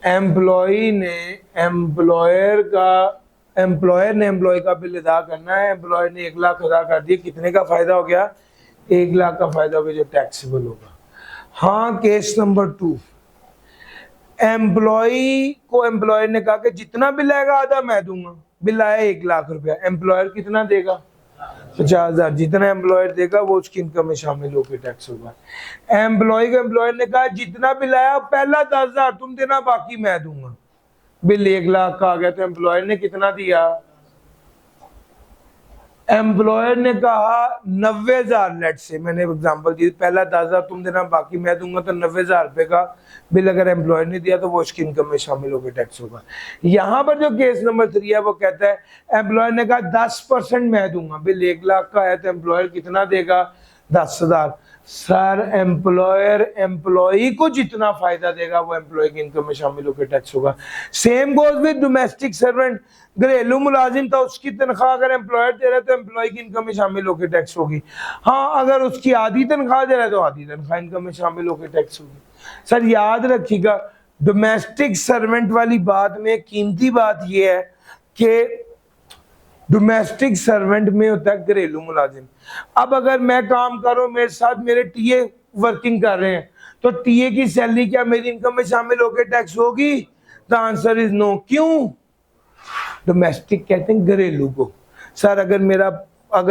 एम्प्लॉय ने एम्प्लॉय का बिल अदा करना है। एम्प्लॉयर ने 1 लाख अदा कर दिया, कितने का फायदा हो गया? 1 लाख का फायदा हो गया जो टैक्सेबल होगा। हाँ केस नंबर 2, एम्प्लॉय को एम्प्लॉयर ने कहा कि जितना बिल आएगा आधा मैं दूंगा। बिल आया 1 लाख रुपया, एम्प्लॉयर कितना देगा? 50,000। जितना एम्प्लॉयर देगा वो उसकी इनकम में शामिल होकर टैक्स होगा। एम्प्लॉय को एम्प्लॉयर ने कहा जितना बिल आया पहला 10,000 तुम देना बाकी मैं दूंगा। बिल 1 लाख का आ गया तो एम्प्लॉयर ने कितना दिया? एम्प्लॉयर ने कहा 90,000। लेट से मैंने एग्जांपल दी, पहला 10,000 तुम देना बाकी मैं दूंगा, तो 90,000 रुपए का बिल अगर एम्प्लॉयर ने दिया तो वो उसकी इनकम में शामिल होकर टैक्स होगा। यहाँ पर जो केस नंबर 3 है वो कहता है एम्प्लॉयर ने कहा 10% मैं दूंगा। बिल 1 लाख का है तो एम्प्लॉयर कितना देगा? 10,000। सर एम्प्लॉयर एम्प्लॉई को जितना फायदा देगा वो एम्प्लॉय की इनकम में शामिल होकर टैक्स होगा। Same goes with domestic servant. घरेलू मुलाजिम था, उसकी तनख्वाह अगर एम्प्लॉयर दे रहा है तो एम्प्लॉय की इनकम में शामिल होकर टैक्स होगी। हाँ अगर उसकी आधी तनख्वाह दे रहा है तो आधी तनख्वाह इनकम में शामिल होकर टैक्स होगी। सर याद रखिएगा डोमेस्टिक सर्वेंट वाली बात में कीमती बात यह है कि डोमेस्टिक सर्वेंट में होता है घरेलू मुलाजिम। अब अगर मैं काम कर रहा हूं, मेरे साथ मेरे टीए वर्किंग कर रहे हैं, तो टीए की सैलरी क्या मेरी इनकम में शामिल होकर टैक्स होगी? The answer is no. क्यों? डोमेस्टिक कहते हैं घरेलू को। सर अगर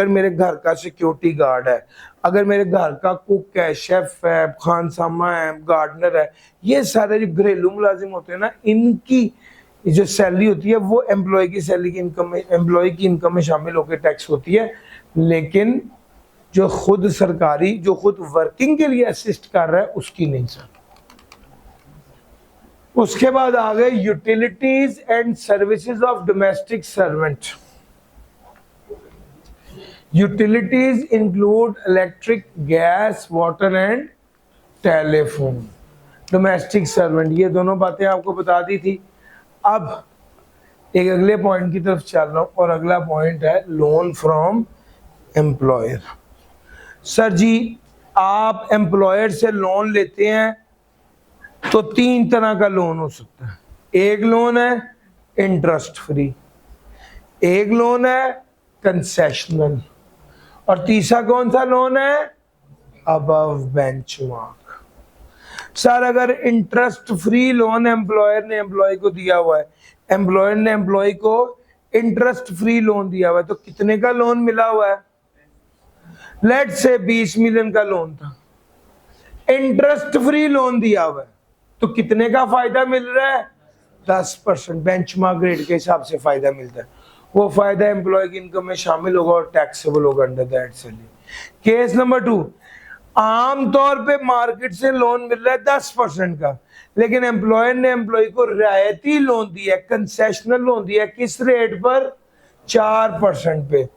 मेरे घर का सिक्योरिटी गार्ड है, अगर मेरे घर का कुक है, शेफ है, खानसामा है, गार्डनर है, ये सारे जो घरेलू मुलाजिम होते हैं ना, ये जो सैलरी होती है वो एम्प्लॉय की सैलरी की इनकम में, एम्प्लॉय की इनकम में शामिल होकर टैक्स होती है, लेकिन जो खुद सरकारी, जो खुद वर्किंग के लिए असिस्ट कर रहा है उसकी नहीं सर। उसके बाद आ गए utilities and services of domestic servant. Utilities include electric, gas, water and telephone. Domestic servant, ये दोनों बातें आपको बता दी थी। अब एक अगले पॉइंट की तरफ चल रहा हूं और अगला पॉइंट है लोन फ्रॉम एम्प्लॉयर। सर जी, आप एम्प्लॉयर से लोन लेते हैं तो 3 तरह का लोन हो सकता है। एक लोन है इंटरेस्ट फ्री, एक लोन है कंसेशनल, और तीसरा कौन सा लोन है? Above benchmark. सर अगर इंटरेस्ट फ्री लोन एम्प्लॉयर ने एम्प्लॉय को दिया हुआ है, एम्प्लॉयर ने एम्प्लॉय को इंटरेस्ट फ्री लोन दिया हुआ है, तो कितने का लोन मिला हुआ है? लेट्स से 20 मिलियन का लोन था, इंटरेस्ट फ्री लोन दिया हुआ है, तो कितने का फायदा मिल रहा है? 10% बेंचमार्क रेट के हिसाब से फायदा मिलता है। वो फायदा एम्प्लॉय की इनकम में शामिल होगा और टैक्सेबल होगा under that salary. Case number 2, आमतौर पे मार्केट से लोन मिल रहा है 10% का, लेकिन एम्प्लॉयर ने एम्प्लॉय को रियायती लोन दिया, कंसेशनल लोन दिया, किस रेट पर? 4% पे।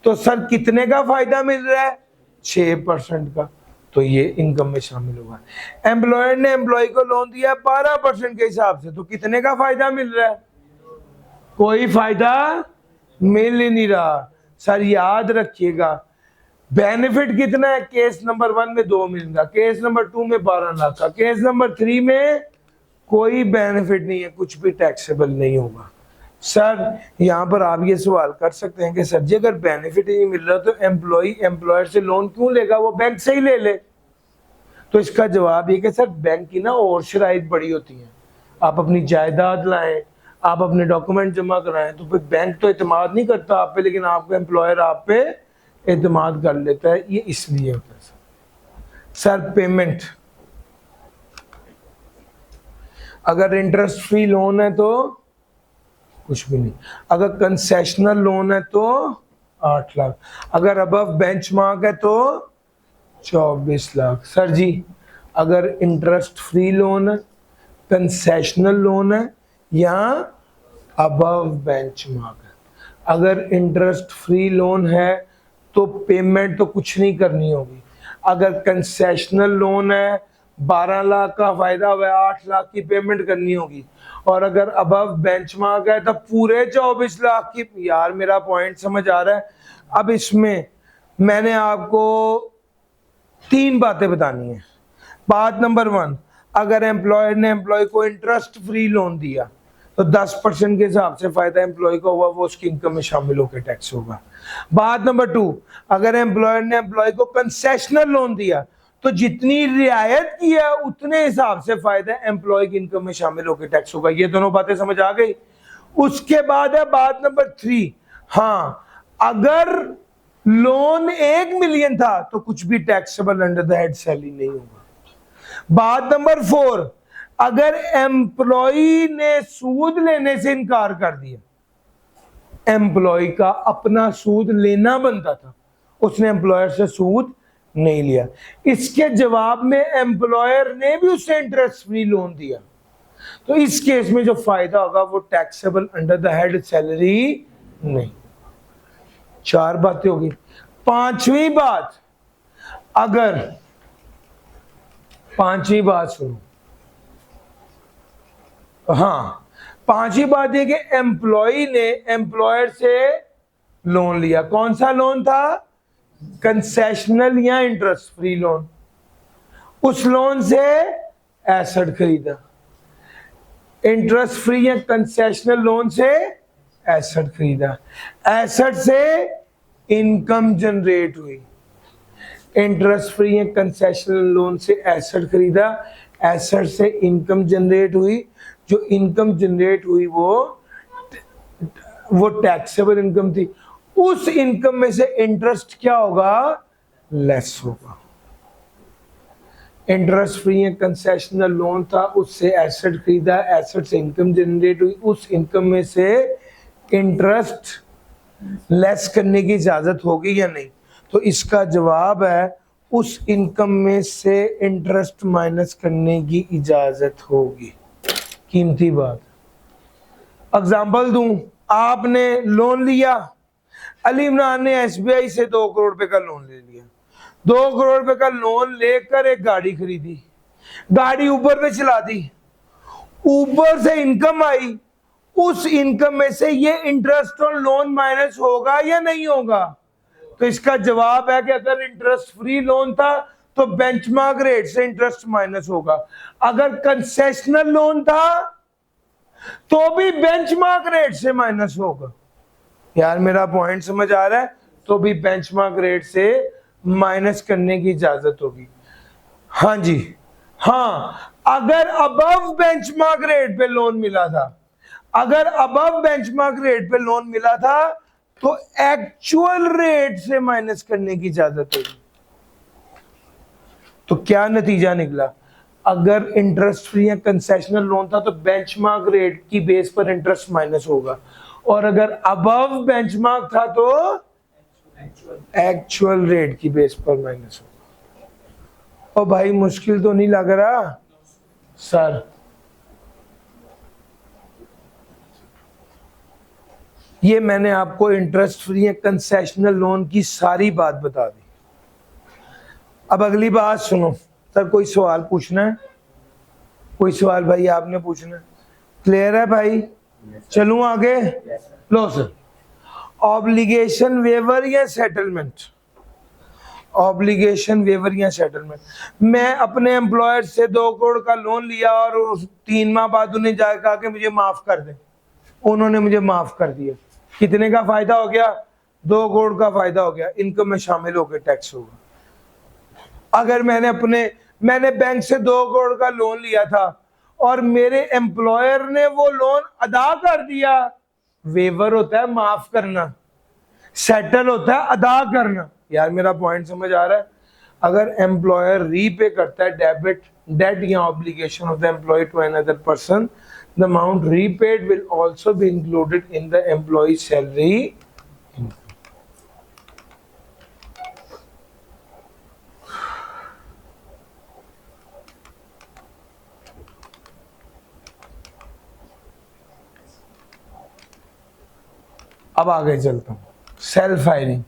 तो सर कितने का फायदा मिल रहा है? 6% का। तो ये इनकम में शामिल होगा। एम्प्लॉयर ने एम्प्लॉय को लोन दिया 12% के हिसाब से, तो कितने का फायदा मिल रहा है? कोई फायदा मिल ही नहीं रहा। सर याद रखिएगा, बेनिफिट कितना है? केस नंबर 1 में 2 मिलेगा, केस नंबर 2 में 12 लाख का, केस नंबर 3 में कोई बेनिफिट नहीं है, कुछ भी टैक्सेबल नहीं होगा। सर यहाँ पर आप ये सवाल कर सकते हैं कि सर जी अगर बेनिफिट ही नहीं मिल रहा तो एम्प्लॉय एम्प्लॉयर से लोन क्यों लेगा? वो बैंक से ही ले ले। तो इसका जवाब ये कि सर बैंक की ना और शराइत बड़ी होती हैं। आप अपनी जायदाद लाएं, आप अपने डॉक्यूमेंट जमा कराएं, तो फिर बैंक तो एतमाद नहीं करता आप पे, लेकिन आपका एम्प्लॉयर आप पे एतमाद कर लेता है। ये इसलिए होता है सर। पेमेंट, अगर इंटरेस्ट फ्री लोन है तो कुछ भी नहीं, अगर कंसेशनल लोन है तो 8 लाख, अगर अबव बेंचमार्क है तो 24 लाख। सर जी अगर इंटरेस्ट फ्री लोन है, कंसेशनल लोन है या अबव बेंचमार्क है, अगर इंटरेस्ट फ्री लोन है तो पेमेंट तो कुछ नहीं करनी होगी। अगर कंसेशनल लोन है 12 लाख का फायदा हुआ है, 8 लाख की पेमेंट करनी होगी, और अगर अबव बेंचमार्क है तो पूरे 24 लाख की। यार मेरा पॉइंट समझ आ रहा है? अब इसमें मैंने आपको 3 बातें बतानी है। बात नंबर 1, अगर एम्प्लॉयर ने एम्प्लॉय को इंटरेस्ट फ्री लोन दिया तो 10% के हिसाब से फायदा एम्प्लॉय को हुआ, वो उसकी इनकम में शामिल होकर टैक्स होगा। बात नंबर 2, अगर एम्प्लॉयर ने एम्प्लॉय को कंसेशनल लोन दिया तो जितनी रियायत की है उतने हिसाब से फायदा एम्प्लॉय की इनकम में शामिल होकर टैक्स होगा। ये दोनों बातें समझ आ गई। उसके बाद है बात नंबर 3, हाँ अगर लोन 1 मिलियन था तो कुछ भी taxable under the head salary नहीं होगा। बात नंबर 4, अगर एम्प्लॉय ने सूद लेने से इनकार कर दिया, एम्प्लॉय का अपना सूद लेना बनता था, उसने एम्प्लॉयर से सूद नहीं लिया, इसके जवाब में एम्प्लॉयर ने भी उसे इंटरेस्ट फ्री लोन दिया, तो इस केस में जो फायदा होगा वो taxable under the head salary नहीं। 4 बातें होगी। 5वीं बात, अगर 5वीं बात सुनो, हाँ 5वीं बात है कि एम्प्लॉय ने एम्प्लॉयर से लोन लिया। कौन सा लोन था? कंसेशनल या इंटरेस्ट फ्री लोन। उस लोन से एसेट खरीदा। इंटरेस्ट फ्री या कंसेशनल लोन से एसेट खरीदा, एसेट से इनकम जनरेट हुई। इंटरेस्ट फ्री या कंसेशनल लोन से एसेट खरीदा, एसेट से इनकम जनरेट हुई, जो इनकम जनरेट हुई वो टैक्सेबल इनकम थी। उस इनकम में से इंटरेस्ट क्या होगा? लेस होगा। इंटरेस्ट फ्री या कंसेशनल लोन था, उससे एसेट खरीदा, एसेट से इनकम जनरेट हुई, उस इनकम में से इंटरेस्ट लेस करने की इजाजत होगी या नहीं? तो इसका जवाब है उस इनकम में से इंटरेस्ट माइनस करने की इजाजत होगी। कीमती बात। एग्जाम्पल दूं, आपने लोन लिया, अली इमरान ने एसबीआई से 2 करोड़ रुपए का लोन ले लिया। 2 करोड़ रुपए का लोन लेकर एक गाड़ी खरीदी, गाड़ी ऊबर पे चला दी, ऊबर से इनकम आई, उस इनकम में से ये इंटरेस्ट और लोन माइनस होगा या नहीं होगा? तो इसका जवाब है कि अगर इंटरेस्ट फ्री लोन था तो बेंचमार्क रेट से इंटरेस्ट माइनस होगा, अगर कंसेशनल लोन था तो भी बेंचमार्क रेट से माइनस होगा। यार मेरा पॉइंट समझ आ रहा है? तो भी बेंचमार्क रेट से माइनस करने की इजाजत होगी। हाँ जी, हाँ, अगर अबव बेंचमार्क रेट पे लोन मिला था, अगर अबव बेंचमार्क रेट पे लोन मिला था तो एक्चुअल रेट से माइनस करने की इजाजत होगी। तो क्या नतीजा निकला? अगर इंटरेस्ट फ्री या कंसेशनल लोन था तो बेंचमार्क रेट की बेस पर इंटरेस्ट माइनस होगा, और अगर अबव बेंचमार्क था तो एक्चुअल रेट की बेस पर माइनस होगा। और भाई मुश्किल तो नहीं लग रहा सर? ये मैंने आपको इंटरेस्ट फ्री या कंसेशनल लोन की सारी बात बता दी। अब अगली बात सुनो सर, कोई सवाल पूछना है? कोई सवाल भाई आपने पूछना है? क्लियर है भाई? चलूं आगे? लो सर, ऑब्लिगेशन वेवर या सेटलमेंट? ऑब्लिगेशन वेवर या सेटलमेंट। मैं अपने एम्प्लॉयर से 2 करोड़ का लोन लिया और 3 माह बाद उन्हें जाकर कहा कि मुझे माफ कर दें, उन्होंने मुझे माफ कर दिया। कितने का फायदा हो गया? 2 करोड़ का फायदा हो गया, इनकम में शामिल होकर टैक्स होगा। अगर मैंने बैंक से 2 करोड़ का लोन लिया था और मेरे एम्प्लॉयर ने वो लोन अदा कर दिया, वेवर होता है माफ करना, सेटल होता है अदा करना। यार मेरा पॉइंट समझ आ रहा है? अगर एम्प्लॉयर रीपे करता है डेट या obligation of the employee to another person, the amount repaid will also be included in the employee salary income. अब आगे चलता हूं। Self hiring.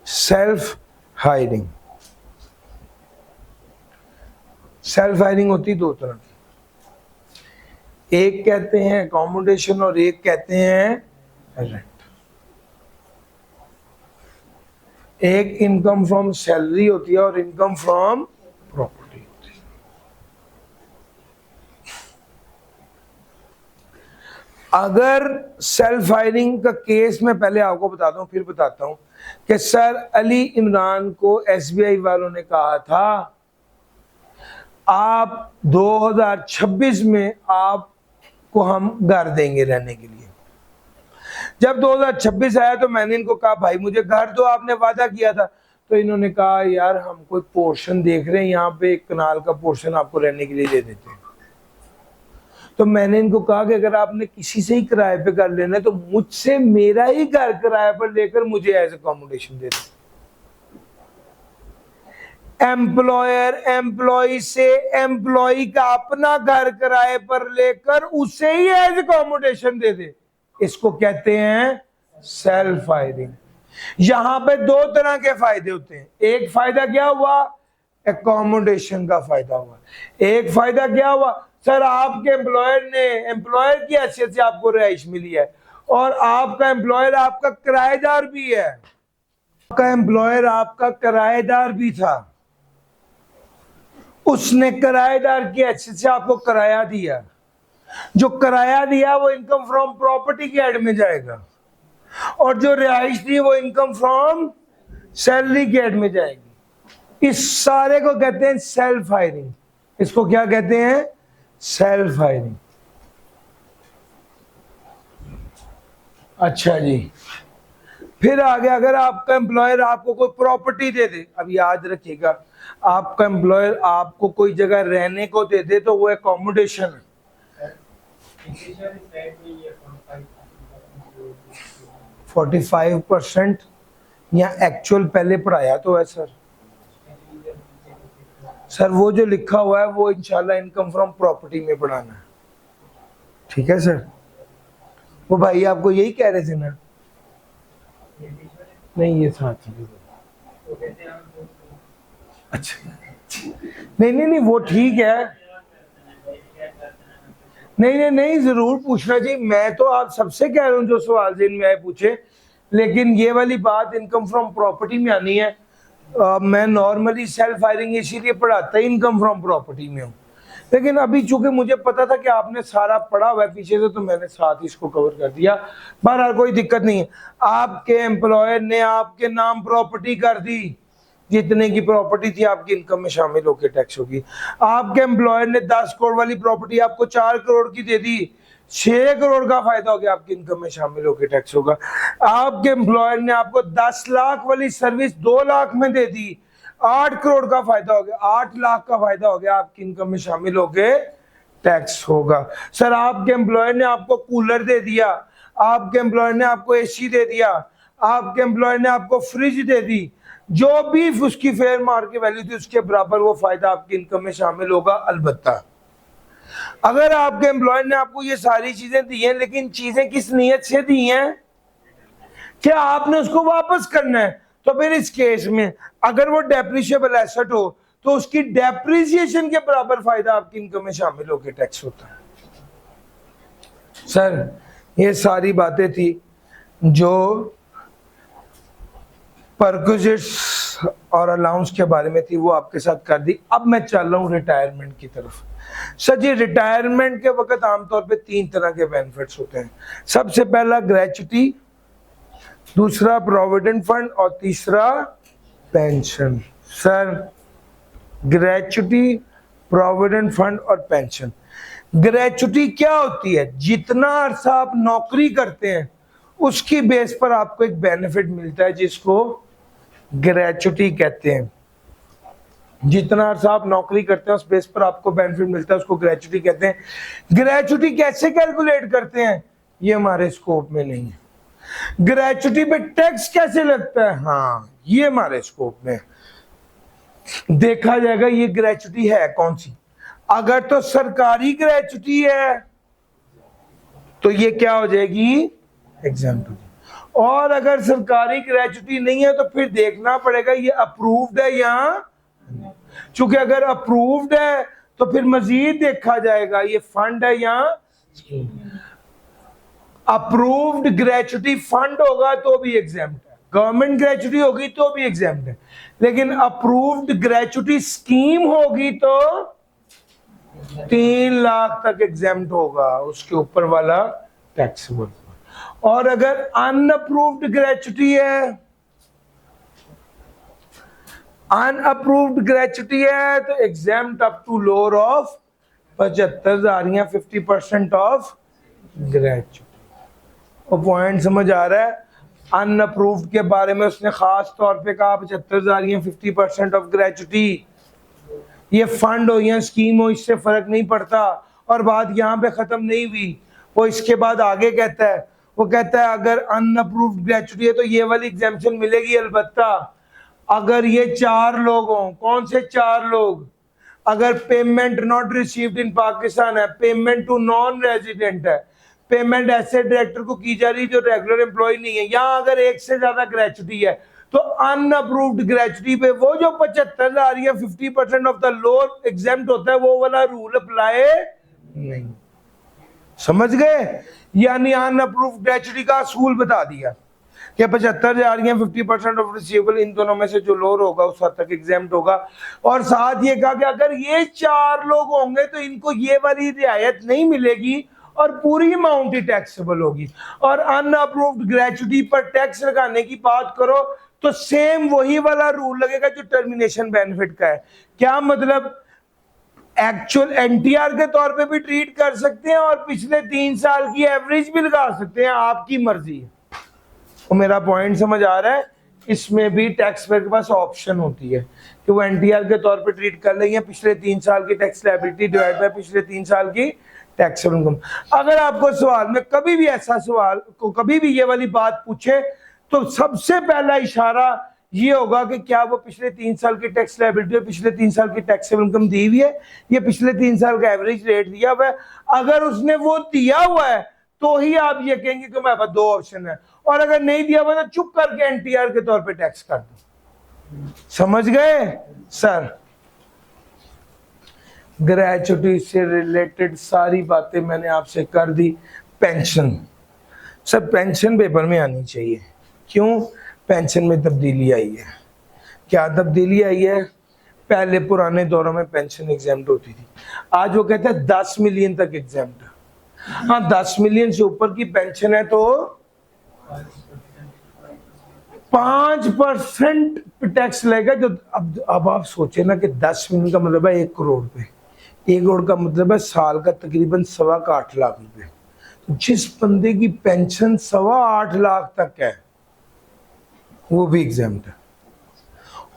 Self hiring, self hiring होती 2 तरह की, एक कहते हैं अकोमोडेशन और एक कहते हैं रेंट। एक इनकम फ्रॉम सैलरी होती है और इनकम फ्रॉम प्रॉपर्टी होती है। अगर सेल्फ हायरिंग का केस मैं पहले आपको बताता हूं, फिर बताता हूं कि सर अली इमरान को एसबीआई वालों ने कहा था आप 2026 में आपको हम घर देंगे रहने के लिए। जब 2026 आया तो मैंने इनको कहा भाई मुझे घर तो आपने वादा किया था, तो इन्होंने कहा यार हम कोई पोर्शन देख रहे हैं, यहाँ पे एक कनाल का पोर्शन आपको रहने के लिए दे देते हैं। तो मैंने इनको कहा कि अगर आपने किसी से ही किराए पे कर लेना है तो मुझसे मेरा ही घर किराए पर लेकर मुझे एज अकोमोडेशन दे दो। एम्प्लॉयर एम्प्लॉय से एम्प्लॉय का अपना घर किराए पर लेकर उसे ही एज अकोमोडेशन दे दे, इसको कहते हैं सेल्फ हायरिंग। यहां पे 2 तरह के फायदे होते हैं। एक फायदा क्या हुआ? एकोमोडेशन का फायदा हुआ। एक फायदा क्या हुआ? सर आपके एम्प्लॉयर ने, एम्प्लॉयर की हैसियत से आपको रिहाइश मिली है और आपका एम्प्लॉयर आपका किराएदार भी है, आपका एम्प्लॉयर आपका किराएदार भी था, उसने किराएदार की हैसियत से आपको किराया दिया, जो किराया दिया वो इनकम फ्रॉम प्रॉपर्टी के हेड में जाएगा और जो रिहाइश दी वो इनकम फ्रॉम सैलरी के हेड में जाएगी। इस सारे को कहते हैं सेल्फ हायरिंग। इसको क्या कहते हैं? Self hiring. अच्छा जी, फिर आगे अगर आपका एम्प्लॉयर आपको कोई प्रॉपर्टी दे दे, अब याद रखिएगा, आपका एम्प्लॉयर आपको कोई जगह रहने को दे दे तो वो एकोमोडेशन है। 45% या एक्चुअल पहले पढ़ाया तो है सर। सर वो जो लिखा हुआ है वो इंशाल्लाह इनकम फ्रॉम प्रॉपर्टी में पढ़ाना है, ठीक है सर। वो भाई आपको यही कह रहे थे ना? नहीं ये साथ में, अच्छा नहीं नहीं नहीं वो ठीक है, नहीं नहीं नहीं जरूर पूछना चाहिए। मैं तो आप सबसे कह रहा हूँ जो सवाल जिन में आए पूछे, लेकिन ये वाली बात इनकम फ्रॉम प्रॉपर्टी में आनी है। मैं नॉर्मली सेल्फ हायरिंग इसीलिए पढ़ाता ही इनकम फ्रॉम प्रॉपर्टी में हूँ, लेकिन अभी चूंकि मुझे पता था कि आपने सारा पढ़ा हुआ है पीछे से, तो मैंने साथ ही इसको कवर कर दिया। बहरहाल कोई दिक्कत नहीं है। आपके एम्प्लॉयर ने आपके नाम प्रॉपर्टी कर दी, जितने की प्रॉपर्टी थी आपकी इनकम में शामिल होकर टैक्स होगी। आपके एम्प्लॉयर ने 10 करोड़ वाली प्रॉपर्टी आपको 4 करोड़ की दे दी, 6 करोड़ का फायदा हो गया, आपकी इनकम में शामिल होकर टैक्स होगा। आपके एम्प्लॉयर ने आपको 10 लाख वाली सर्विस 2 लाख में दे दी, 8 करोड़ का फायदा हो गया, 8 लाख का फायदा हो गया, आपकी इनकम में शामिल होके टैक्स होगा। सर आपके एम्प्लॉयर ने आपको कूलर दे दिया, आपके एम्प्लॉयर ने आपको एसी दे दिया, आपके एम्प्लॉयर ने आपको फ्रिज दे दी, जो भी उसकी फेयर मार्केट वैल्यू थी उसके बराबर वो फायदा आपकी इनकम में शामिल होगा। अलबत्ता अगर आपके एम्प्लॉयर ने आपको ये सारी चीजें दी हैं, लेकिन चीजें किस नीयत से दी हैं, क्या आपने उसको वापस करना है, तो फिर इस केस में अगर वो डेप्रिशिएबल एसेट हो तो उसकी डेप्रिसिएशन के बराबर फायदा आपकी इनकम में शामिल होकर टैक्स होता है। सर ये सारी बातें थी जो परक्विजिट्स और अलाउंस के बारे में थी, वो आपके साथ कर दी। अब मैं चल रहा हूँ रिटायरमेंट की तरफ। सर जी रिटायरमेंट के वक्त आमतौर पे 3 तरह के बेनिफिट्स होते हैं। सबसे पहला ग्रेच्युटी, दूसरा प्रोविडेंट फंड और तीसरा pension. Sir gratuity, provident fund और पेंशन। ग्रेच्युटी क्या होती है? जितना अरसा आप नौकरी करते हैं उसकी बेस पर आपको एक बेनिफिट मिलता है जिसको ग्रेच्युटी कहते हैं। जितना अरसा आप नौकरी करते हैं उस बेस पर आपको बेनिफिट मिलता है, उसको ग्रेच्युटी कहते हैं। ग्रेच्युटी कैसे कैलकुलेट करते हैं ये हमारे स्कोप में नहीं है। ग्रेच्युटी पे टैक्स कैसे लगता है, हाँ ये हमारे स्कोप में देखा जाएगा। ये ग्रेच्युटी है कौन सी? अगर तो सरकारी ग्रेच्युटी है तो ये क्या हो जाएगी? एग्जाम्प्ट हो जाएगी। और अगर सरकारी ग्रेच्युटी नहीं है तो फिर देखना पड़ेगा ये अप्रूव्ड है या, चूंकि अगर अप्रूव्ड है तो फिर मजीद देखा जाएगा ये फंड है या अप्रूव्ड ग्रेच्युटी फंड होगा तो भी एग्जाम्प्ट है, गवर्नमेंट ग्रेच्युटी होगी तो भी एग्जाम्प्ट है, लेकिन अप्रूव्ड ग्रेच्युटी स्कीम होगी तो 3 लाख तक एग्जाम्प्ट होगा, उसके ऊपर वाला टैक्सेबल। और अगर अनअप्रूव्ड ग्रेच्युटी है, अनअप्रूव्ड ग्रेच्युटी है तो exempt up to lower of 75,000 या 50% ऑफ ग्रेच्युटी। और पॉइंट समझ आ रहा है? अनअप्रूव्ड के बारे में उसने खास तौर पे कहा 75,000 या 50% ऑफ ग्रेच्युटी। ये फंड हो या स्कीम हो इससे फर्क नहीं पड़ता। और बात यहाँ पे खत्म नहीं हुई, वो इसके बाद आगे कहता है, वो कहता है अगर अनअप्रूव्ड ग्रेच्युटी है तो ये वाली एग्जाम्पशन मिलेगी अलबत्ता अगर ये 4 लोग हों। कौन से 4 लोग? अगर payment not received in Pakistan है, पेमेंट टू नॉन रेजिडेंट है, पेमेंट ऐसे डायरेक्टर को की जा रही जो रेगुलर एम्प्लॉय नहीं है, या अगर एक से ज्यादा ग्रेच्युटी है, तो अनअप्रूव्ड ग्रेच्युटी पे वो जो 75,000 या 50% ऑफ द लोअर एग्जाम्प्ट होता है वो वाला रूल अप्लाई नहीं। समझ गए? यानी अनअप्रूव्ड ग्रेच्युटी का असूल बता दिया कि 75,000 या 50% ऑफ रिसीवेबल इन दोनों में से जो लोअर होगा उस हद तक एग्जाम्प्ट होगा। और साथ ये कहा कि अगर ये 4 लोग होंगे तो इनको ये वाली रियायत नहीं मिलेगी और पूरी अमाउंट ही टैक्सेबल होगी। और अनअप्रूव्ड ग्रेच्युटी पर टैक्स लगाने की बात करो तो सेम वही वाला रूल लगेगा जो टर्मिनेशन बेनिफिट का है। क्या मतलब? एक्चुअल एनटीआर के तौर पे भी ट्रीट कर सकते हैं और पिछले 3 साल की एवरेज भी लगा सकते हैं, आपकी मर्जी है। वो मेरा पॉइंट समझ आ रहा है? इसमें भी टैक्स पेयर के पास ऑप्शन होती है कि वो एनटीआर के तौर पे ट्रीट कर लेंगे पिछले 3 साल की टैक्स लायबिलिटी डिवाइड बाय पिछले 3 साल की टैक्सेबल इनकम। अगर आपको सवाल में कभी भी ऐसा सवाल को कभी भी ये वाली बात पूछे तो सबसे पहला इशारा ये होगा कि क्या वो पिछले 3 साल की टैक्स लायबिलिटी और पिछले 3 साल की टैक्सेबल इनकम दी हुई है, ये पिछले 3 साल का एवरेज रेट दिया हुआ है। अगर उसने वो दिया हुआ है तो ही आप ये कहेंगे कि मेरे पास 2 ऑप्शन है, और अगर नहीं दिया हुआ तो चुप करके एनटीआर के तौर पे टैक्स कर दो। समझ गए सर? ग्रेचुटी से रिलेटेड सारी बातें मैंने आपसे कर दी। पेंशन, सर पेंशन पेपर में आनी चाहिए। क्यों? पेंशन में तब्दीली आई है। क्या तब्दीली आई है? पहले पुराने दौरों में पेंशन एग्जाम्प्ट होती थी, आज वो कहते हैं 10 मिलियन तक एग्जाम्प्ट। हाँ 10 मिलियन से ऊपर की पेंशन है तो 5% टैक्स लगेगा। जो अब आप सोचे ना कि 10 मिलियन का मतलब है 1 करोड़ रुपए, 1 करोड़ का मतलब है साल का तकरीबन 8.25 लाख रुपए। तो जिस बंदे की पेंशन 8.25 लाख तक है वो भी एग्जाम्प्ट है,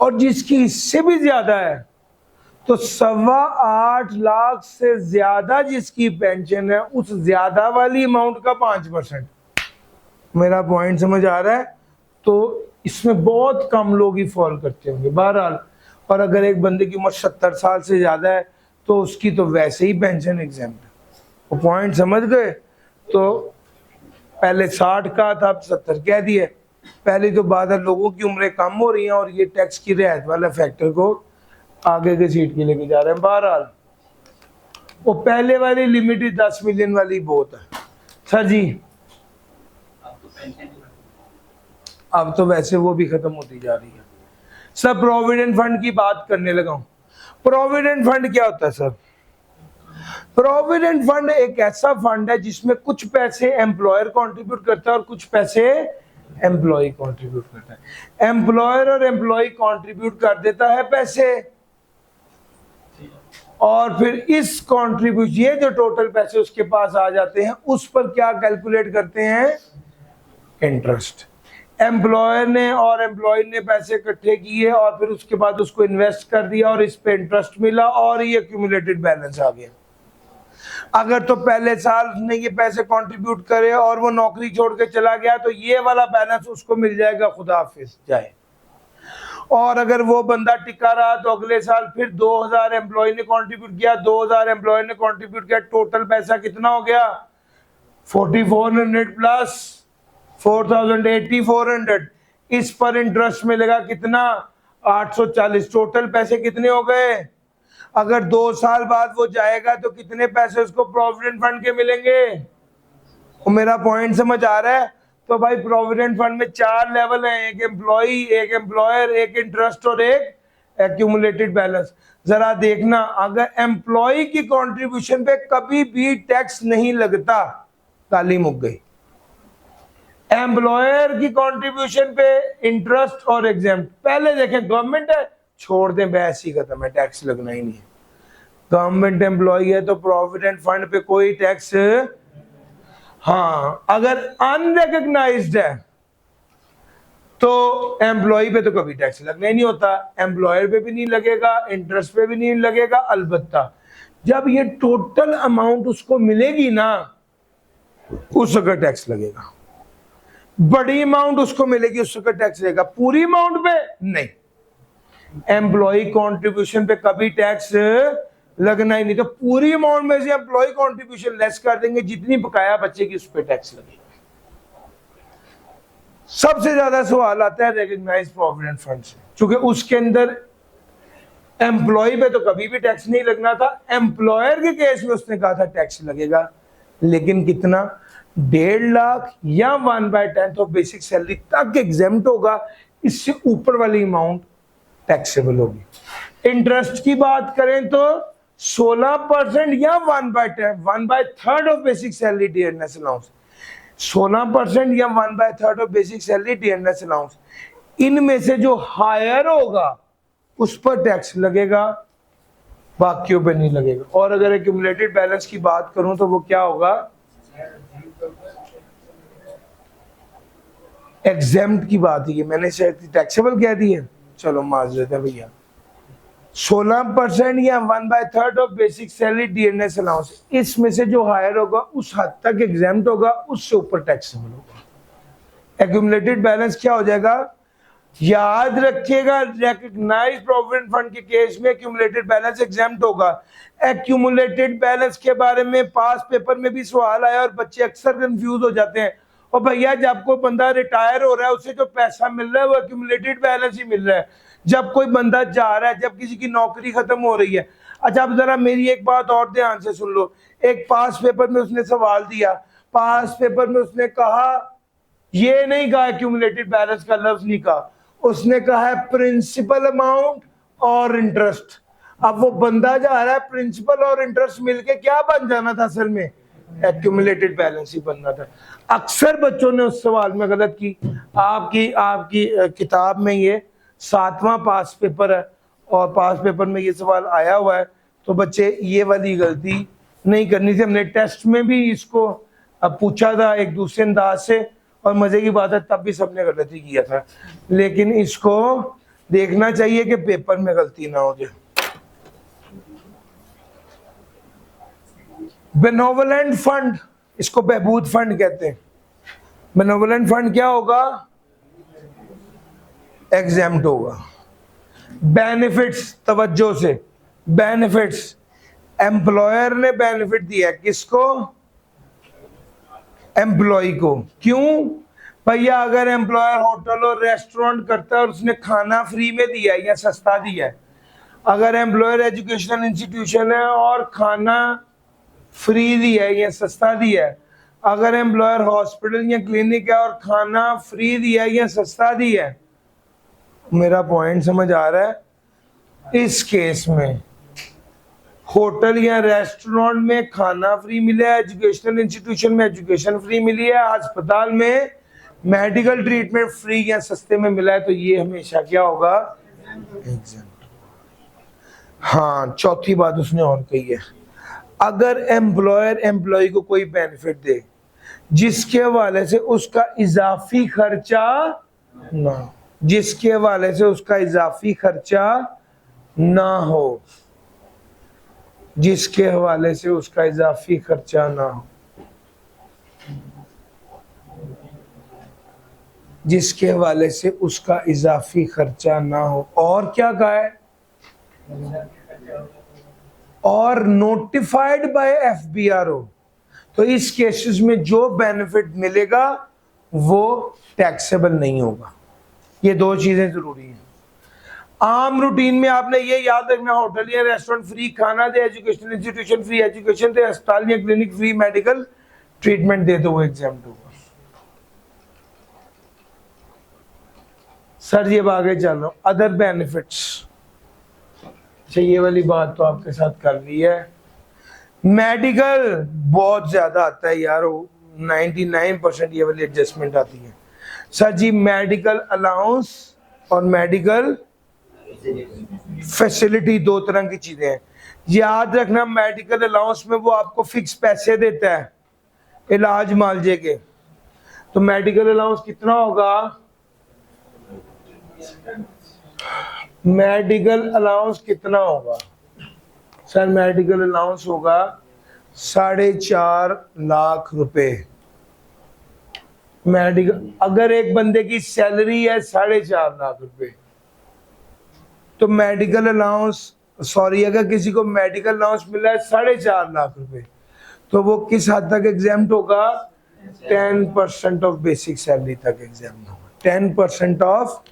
और जिसकी इससे भी ज्यादा है तो 8.25 लाख से ज्यादा जिसकी पेंशन है उस ज्यादा वाली अमाउंट का 5%। मेरा पॉइंट समझ आ रहा है? तो इसमें बहुत कम लोग ही फॉल करते होंगे बहरहाल। और अगर एक बंदे की उम्र 70 साल से ज्यादा है तो उसकी तो वैसे ही पेंशन एग्जाम्प्ट है। वो पॉइंट समझ गए? तो पहले 60 का था, अब 70 कह दिए। पहले तो बाद लोगों की उम्रें कम हो रही हैं और ये टैक्स की रियायत वाला फैक्टर को आगे के सीट की लेके जा रहे हैं। बहरहाल वो पहले वाली लिमिट ही 10 मिलियन वाली बहुत है। सर जी अब तो वैसे वो भी खत्म होती जा रही है। सर प्रोविडेंट फंड की बात करने लगा हूं। प्रोविडेंट फंड क्या होता है सर? प्रोविडेंट फंड एक ऐसा फंड है जिसमें कुछ पैसे एम्प्लॉयर कंट्रीब्यूट करता है और कुछ पैसे एम्प्लॉय कंट्रीब्यूट करता है। एम्प्लॉयर और एम्प्लॉय कंट्रीब्यूट कर देता है पैसे, और फिर इस कंट्रीब्यूशन ये जो टोटल पैसे उसके पास आ जाते हैं उस पर क्या कैलकुलेट करते हैं? इंटरेस्ट। एम्प्लॉयर ने और एम्प्लॉय ने पैसे इकट्ठे किए और फिर उसके बाद उसको इन्वेस्ट कर दिया और इस पे इंटरेस्ट मिला और ये एक्यूमुलेटेड बैलेंस आ गया। अगर तो पहले साल उसने ये पैसे कंट्रीब्यूट करे और वो नौकरी छोड़ के चला गया तो ये वाला बैलेंस उसको मिल जाएगा, खुदा हाफिज जाए। और अगर वो बंदा टिका रहा तो अगले साल फिर 2000 एम्प्लॉय ने कंट्रीब्यूट किया, 2000 एम्प्लॉय ने कंट्रीब्यूट किया, टोटल पैसा कितना हो गया? 4400 प्लस 4080 400। इस पर इंटरेस्ट मिलेगा कितना? 840। टोटल पैसे कितने हो गए? अगर 2 साल बाद वो जाएगा तो कितने पैसे उसको प्रोविडेंट फंड के मिलेंगे? वो मेरा पॉइंट समझ आ रहा है? तो भाई प्रोविडेंट फंड में 4 लेवल हैं, एक एम्प्लॉई, एक एम्प्लॉयर, एक इंटरेस्ट और एक एक्यूमुलेटेड बैलेंस। जरा देखना, अगर एम्प्लॉय की कंट्रीब्यूशन पे कभी भी टैक्स नहीं लगता, ताली मुक गई। एम्प्लॉयर की कंट्रीब्यूशन पे इंटरेस्ट और एग्जाम्प्ट। पहले देखें गवर्नमेंट है, छोड़ दें, बहस ही खत्म है, टैक्स लगना ही नहीं है। गवर्नमेंट एम्प्लॉय है तो प्रोविडेंट फंड पे कोई टैक्स। हाँ अगर अनरिकग्नाइज्ड है तो एम्प्लॉय पे तो कभी टैक्स लगना ही नहीं होता, एम्प्लॉयर पे भी नहीं लगेगा, इंटरेस्ट पे भी नहीं लगेगा। अलबत्ता जब ये टोटल अमाउंट उसको मिलेगी ना उस वक्त टैक्स लगेगा। बड़ी अमाउंट उसको मिलेगी उस वक्त टैक्स लगेगा, पूरी अमाउंट पे नहीं। एम्प्लॉय कंट्रीब्यूशन पे कभी टैक्स लगना ही नहीं। तो पूरी अमाउंट में से एम्प्लॉय कंट्रीब्यूशन लेस कर देंगे, जितनी बकाया बचेगी उस पर टैक्स लगेगा। सबसे ज्यादा सवाल आता है रिकॉग्नाइज्ड प्रोविडेंट फंड से, क्योंकि उसके अंदर एम्प्लॉय पे तो कभी भी टैक्स नहीं लगना था। एम्प्लॉयर के केस में उसने कहा था टैक्स लगेगा, लेकिन कितना? 1.5 लाख या 1/10 ऑफ बेसिक सैलरी तक एग्जेम्प्ट होगा, इससे ऊपर वाली अमाउंट टैक्सेबल होगी। इंटरेस्ट की बात करें तो 16% या 1/3 of basic salary dearness allowance. 16% या 1/3 of basic salary dearness allowance, इनमें से जो हायर होगा उस पर टैक्स लगेगा, बाकियों पे नहीं लगेगा। और अगर एक्यूमुलेटेड बैलेंस की बात करूं तो वो क्या होगा? एग्जेम्प्ट की बात है, मैंने शायद टैक्सेबल कह दी है, चलो माजरत है भैया। 16% या 1/3 of basic salary DNS allowance, इसमें से जो हायर होगा उस हद तक एग्जेम्प्ट होगा, उससे ऊपर टैक्सेबल होगा। एक्यूमुलेटेड बैलेंस क्या हो जाएगा, याद रखिएगा, रिकॉग्नाइज प्रोविडेंट फंड के केस में एक्यूमुलेटेड बैलेंस एग्जेम्प्ट होगा। एक्यूमुलेटेड बैलेंस के बारे में पास पेपर में भी सवाल आया और बच्चे अक्सर कंफ्यूज हो जाते हैं। और भैया जब कोई बंदा रिटायर हो रहा है उसे जो पैसा मिल रहा है वो एक्यूमुलेटेड बैलेंस ही मिल रहा है, जब कोई बंदा जा रहा है, जब किसी की नौकरी खत्म हो रही है। अच्छा अब जरा मेरी एक बात और ध्यान से सुन लो, एक पास पेपर में उसने सवाल दिया, पास पेपर में उसने कहा, ये नहीं कहा एक्यूमुलेटेड बैलेंस का लफ्ज नहीं कहा, उसने कहा है प्रिंसिपल अमाउंट और इंटरेस्ट। अब वो बंदा जा रहा है, प्रिंसिपल और इंटरेस्ट मिलके क्या बन जाना था, असल में एक्यूमुलेटेड बैलेंस ही बनना था। अक्सर बच्चों ने उस सवाल में गलत की। आपकी किताब में ये 7वां पास पेपर है और पास पेपर में ये सवाल आया हुआ है, तो बच्चे ये वाली गलती नहीं करनी थी। हमने टेस्ट में भी इसको पूछा था एक दूसरे अंदाज से, और मजे की बात है तब भी सबने गलती किया था, लेकिन इसको देखना चाहिए कि पेपर में गलती ना हो जाए। बेनोवलेंट फंड, इसको बहबूद फंड कहते हैं। बेनोवलेंट फंड क्या होगा, एग्जेम्प्ट होगा। बेनिफिट्स, तवज्जो से, बेनिफिट्स, एम्प्लॉयर ने बेनिफिट दिया किसको, एम्प्लॉय को। क्यों भैया, अगर एम्प्लॉयर होटल और रेस्टोरेंट करता है और उसने खाना फ्री में दिया है या सस्ता दिया है, अगर एम्प्लॉयर एजुकेशनल इंस्टीट्यूशन है और खाना फ्री दिया है या सस्ता दिया है, अगर एम्प्लॉयर हॉस्पिटल या क्लिनिक है और खाना फ्री दिया है या सस्ता दिया है, मेरा पॉइंट समझ आ रहा है। इस केस में होटल या रेस्टोरेंट में खाना फ्री मिला है, एजुकेशनल इंस्टीट्यूशन में एजुकेशन फ्री मिली है, अस्पताल में मेडिकल ट्रीटमेंट फ्री या सस्ते में मिला है, तो ये हमेशा क्या होगा, एग्जेम्प्ट। हाँ, चौथी बात उसने और कही है, अगर एम्प्लॉयर एम्प्लॉय को कोई बेनिफिट दे जिसके हवाले से उसका इजाफी खर्चा ना, जिसके हवाले से उसका इजाफी खर्चा ना हो, जिसके हवाले से उसका इजाफी खर्चा ना हो, जिसके हवाले से उसका इजाफी खर्चा ना हो। और क्या कहा है, और नोटिफाइड बाय एफबीआरओ, तो इस केसेस में जो बेनिफिट मिलेगा वो टैक्सेबल नहीं होगा। ये दो चीजें जरूरी हैं। आम रूटीन में आपने ये याद रखना, होटल या रेस्टोरेंट फ्री खाना दे, एजुकेशनल इंस्टीट्यूशन फ्री एजुकेशन दे, अस्पताल या क्लिनिक फ्री मेडिकल ट्रीटमेंट दे, तो वो एग्जाम्प्ट होगा। सर ये आगे चल रहा हूं, अदर बेनिफिट्स, ये वाली बात तो आपके साथ कर ली है। मेडिकल बहुत ज्यादा आता है यार, 99% ये वाली एडजस्टमेंट आती है। सर जी मेडिकल अलाउंस और मेडिकल फैसिलिटी दो तरह की चीजें हैं। याद रखना, मेडिकल अलाउंस में वो आपको फिक्स पैसे देता है इलाज मालजे के, तो मेडिकल अलाउंस कितना होगा, मेडिकल अलाउंस कितना होगा सर, मेडिकल अलाउंस होगा 4.5 लाख रुपए। मेडिकल, अगर एक बंदे की सैलरी है 4.5 लाख रुपए, तो मेडिकल अलाउंस, सॉरी, अगर किसी को मेडिकल अलाउंस मिला है 4.5 लाख रुपए, तो वो किस हद तक एग्जाम्प्ट होगा, 10% ऑफ बेसिक सैलरी तक एग्जाम्प्ट होगा। 10% ऑफ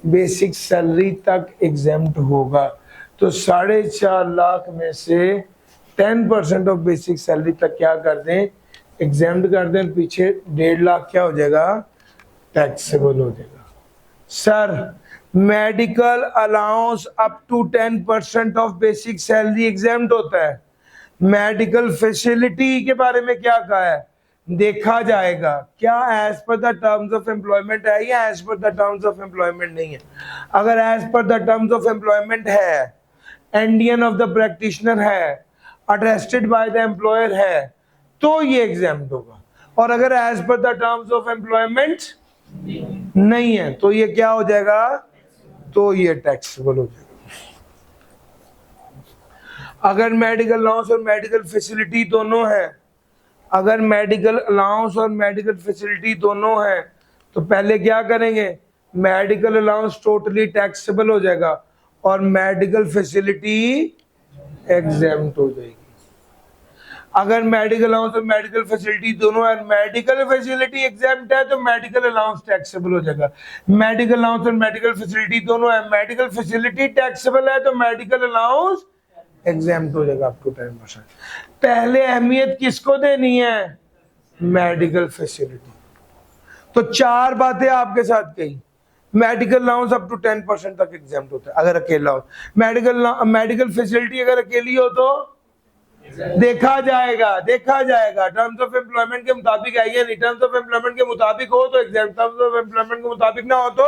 बेसिक सैलरी तक एग्जाम्प्ट होगा। तो 4.5 लाख में से 10% ऑफ बेसिक सैलरी तक क्या कर दें, एग्जाम्प्ट कर दें, पीछे 1.5 लाख क्या हो जाएगा, टैक्सेबल हो जाएगा। Sir medical allowance up to 10% of basic salary exempt होता है। मेडिकल फैसिलिटी के बारे में क्या कहा है, देखा जाएगा क्या as per the terms of employment है या as per the terms of employment नहीं है। अगर as per the terms of employment है, इंडियन ऑफ द प्रैक्टिशनर है, अटेस्टेड बाय द एम्प्लॉयर है, तो ये एग्जाम्प्ट होगा। और अगर as per the terms of employment नहीं है, तो ये क्या हो जाएगा, तो ये टैक्सेबल हो जाएगा। अगर मेडिकल अलाउंस और मेडिकल फैसिलिटी दोनों है, अगर मेडिकल अलाउंस और मेडिकल फैसिलिटी दोनों है, तो पहले क्या करेंगे, मेडिकल अलाउंस टोटली टैक्सेबल हो जाएगा और मेडिकल फैसिलिटी एग्जेम्प्ट हो जाएगी। अगर मेडिकल अलाउंस और मेडिकल फैसिलिटी दोनों है, मेडिकल फैसिलिटी एग्जेम्प्ट है तो मेडिकल अलाउंस टैक्सेबल हो जाएगा। मेडिकल अलाउंस और मेडिकल फैसिलिटी दोनों है, मेडिकल फैसिलिटी टैक्सेबल है तो मेडिकल अलाउंस एग्जेम्प्ट हो जाएगा अप टू 10%। पहले अहमियत किसको देनी है, मेडिकल फैसिलिटी। तो चार बातें आपके साथ कही। मेडिकल अलाउंस अप टू 10% तक एग्जेम्प्ट होता है अगर अकेला हो। मेडिकल फैसिलिटी अगर अकेली हो तो देखा जाएगा टर्म्स ऑफ एम्प्लॉयमेंट के मुताबिक है या नहीं, टर्म्स ऑफ एम्प्लॉयमेंट के मुताबिक हो तो एग्जेम्प्ट, टर्म्स ऑफ एम्प्लॉयमेंट के मुताबिक ना हो तो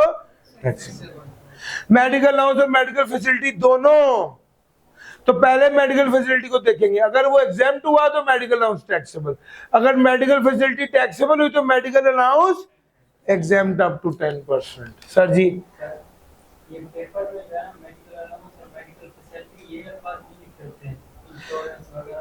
मेडिकल अलाउंस और मेडिकल फैसिलिटी दोनों। तो पहले मेडिकल फैसिलिटी को देखेंगे, अगर वो एग्जेम्प्ट हुआ तो मेडिकल अलाउंस टैक्सेबल, अगर मेडिकल फैसिलिटी टैक्सेबल हुई तो medical allowance exempt up to 10%। Sir जी ये पेपर में मेडिकल अलाउंस और मेडिकल फैसिलिटी ये बात नहीं करते हैं,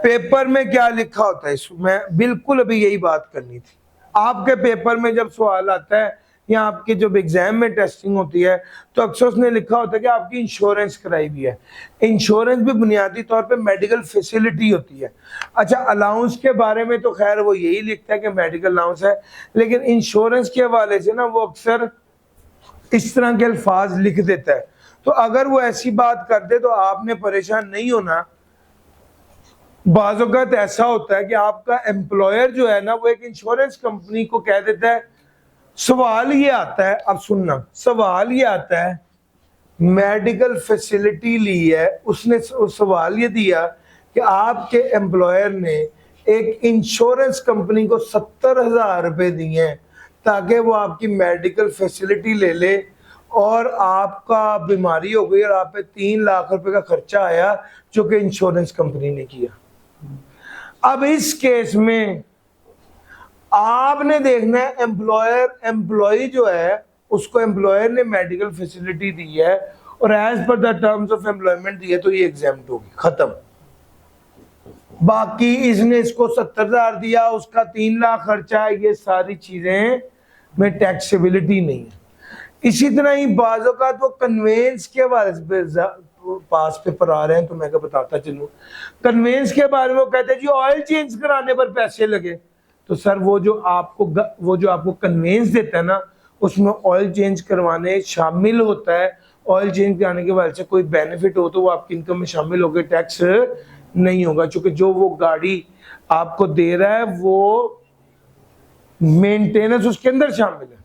पेपर में क्या लिखा होता है इसमें, बिल्कुल अभी यही बात करनी थी। आपके पेपर में जब सवाल आता है या आपके जब एग्जाम में टेस्टिंग होती है तो अक्सर उसने लिखा होता है कि आपकी इंश्योरेंस कराई हुई है। इंश्योरेंस भी बुनियादी तौर पे मेडिकल फैसिलिटी होती है। अच्छा, अलाउंस के बारे में तो खैर वो यही लिखता है कि मेडिकल अलाउंस है, लेकिन इंश्योरेंस के हवाले से ना वो अक्सर इस तरह के अल्फाज लिख देता है। तो अगर वो ऐसी बात कर दे तो आपने परेशान नहीं होना। बाज़ औक़ात ऐसा होता है कि आपका एम्प्लॉयर जो है ना वो एक इंश्योरेंस कंपनी को कह देता है, सवाल ये आता है, अब सुनना, सवाल ये आता है मेडिकल फैसिलिटी ली है, उसने सवाल ये दिया कि आपके एम्प्लॉयर ने एक इंश्योरेंस कंपनी को 70,000 रुपए दिए हैं ताकि वो आपकी मेडिकल फैसिलिटी ले ले और आपका बीमारी हो गई और आप पे 3 लाख रुपए का खर्चा आया जो कि इंश्योरेंस कंपनी ने किया। अब इस केस में आपने देखना है एम्प्लॉय जो है उसको एम्प्लॉयर ने मेडिकल फैसिलिटी दी है और as per the terms of employment दी है तो ये एग्जेम्प्ट होगी, खत्म। बाकी इसने इसको 70,000 दिया, उसका 3 लाख खर्चा है, ये सारी चीजें में टैक्सेबिलिटी नहीं है। इसी तरह ही बाज़ों का तो कन्वेंस के बारे में पास पेपर आ रहे हैं तो मैं क्या बताता चलूं, कन्वेंस के बारे में वो कहते हैं जी ऑयल चेंज कराने पर पैसे लगे। तो सर वो जो आपको कन्वेंस देता है ना उसमें ऑयल चेंज करवाने शामिल होता है। ऑयल चेंज कराने के बाद से कोई बेनिफिट हो तो वो आपकी इनकम में शामिल होकर टैक्स नहीं होगा, क्योंकि जो वो गाड़ी आपको दे रहा है वो मेंटेनेंस उसके अंदर शामिल है।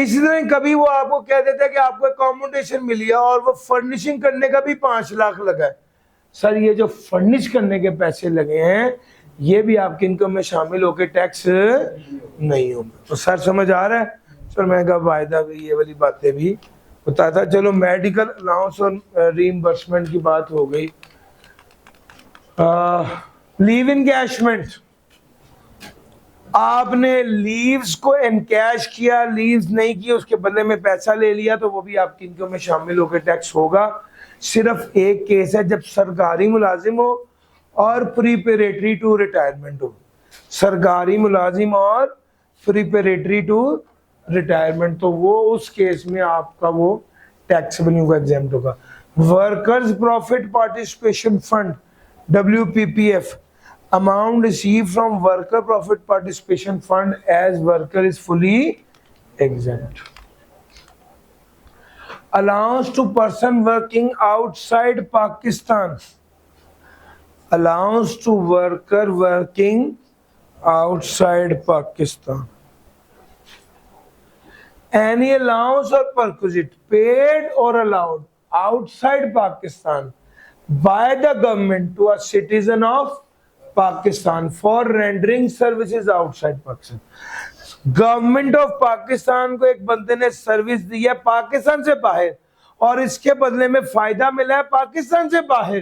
इसी तरह कभी वो आपको कह देता है कि आपको अकोमोडेशन मिली है और वो फर्निशिंग करने का भी 5 लाख लगा है। सर ये जो फर्निश करने के पैसे लगे हैं ये भी आपकी इनकम में शामिल होकर टैक्स नहीं होगा। तो सर समझ आ रहा है? सर मैं कहा वायदा भी ये वाली बातें भी बताता। चलो मेडिकल अलाउंस और रीइंबर्समेंट की बात हो गई। लीव इनकैशमेंट, आपने लीव्स को एनकैश किया, लीव्स नहीं किया, उसके बदले में पैसा ले लिया तो वो भी आपकी इनकम में शामिल होकर टैक्स होगा। सिर्फ एक केस है जब सरकारी मुलाजिम हो और प्रीपेरेटरी टू रिटायरमेंट हो, सरकारी मुलाजिम और प्रीपेरेटरी टू रिटायरमेंट, तो वो उस केस में आपका वो टैक्सेबल नहीं होगा, एग्जेम्प्ट होगा। Workers profit participation fund WPPF, amount received from worker profit participation fund as worker is fully exempt. Allowance to person working outside Pakistan, allowance to worker working outside Pakistan, any allowance or perquisite paid or allowed outside Pakistan by the government to a citizen of Pakistan for rendering services outside Pakistan. Government of Pakistan को एक बंदे ने service दी है पाकिस्तान से बाहर और इसके बदले में फायदा मिला है पाकिस्तान से बाहर,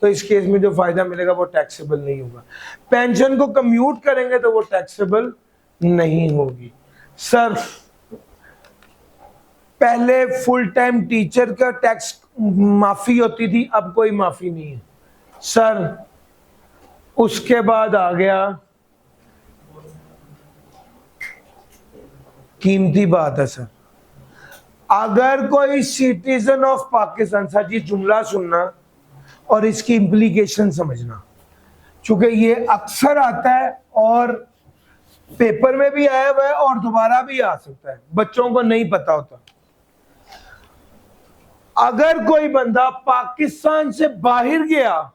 तो इस केस में जो फायदा मिलेगा वो टैक्सेबल नहीं होगा। पेंशन को कम्यूट करेंगे तो वो टैक्सेबल नहीं होगी। सर पहले फुल टाइम टीचर का टैक्स माफी होती थी, अब कोई माफी नहीं है सर। उसके बाद आ गया कीमती बात है सर, अगर कोई सिटीजन ऑफ पाकिस्तान, सर ये जुमला सुनना और इसकी इम्प्लीकेशन समझना, क्योंकि ये अक्सर आता है और पेपर में भी आया हुआ है और दोबारा भी आ सकता है, बच्चों को नहीं पता होता। अगर कोई बंदा पाकिस्तान से बाहर गया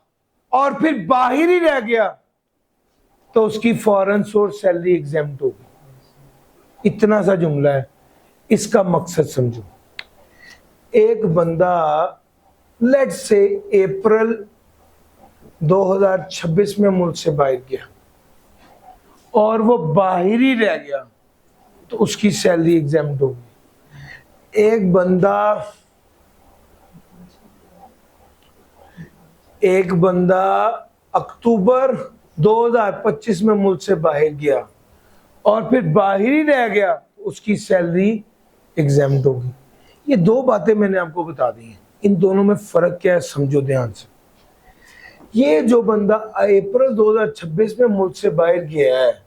और फिर बाहर ही रह गया तो उसकी फॉरेन सोर्स सैलरी एग्जेम्प्ट होगी। इतना सा जुमला है, इसका मकसद समझो। एक बंदा लेट्स से अप्रैल 2026 में मुल्क से बाहर गया और वो बाहर ही रह गया तो उसकी सैलरी एग्जेम्प्ट होगी। एक बंदा अक्टूबर 2025 में मुल्क से बाहर गया और फिर बाहर ही रह गया तो उसकी सैलरी एग्जेम्प्ट होगी। ये दो बातें मैंने आपको बता दी हैं, इन दोनों में फर्क क्या है समझो ध्यान से। ये जो बंदा अप्रैल 2026 में मुल्क से बाहर गया है,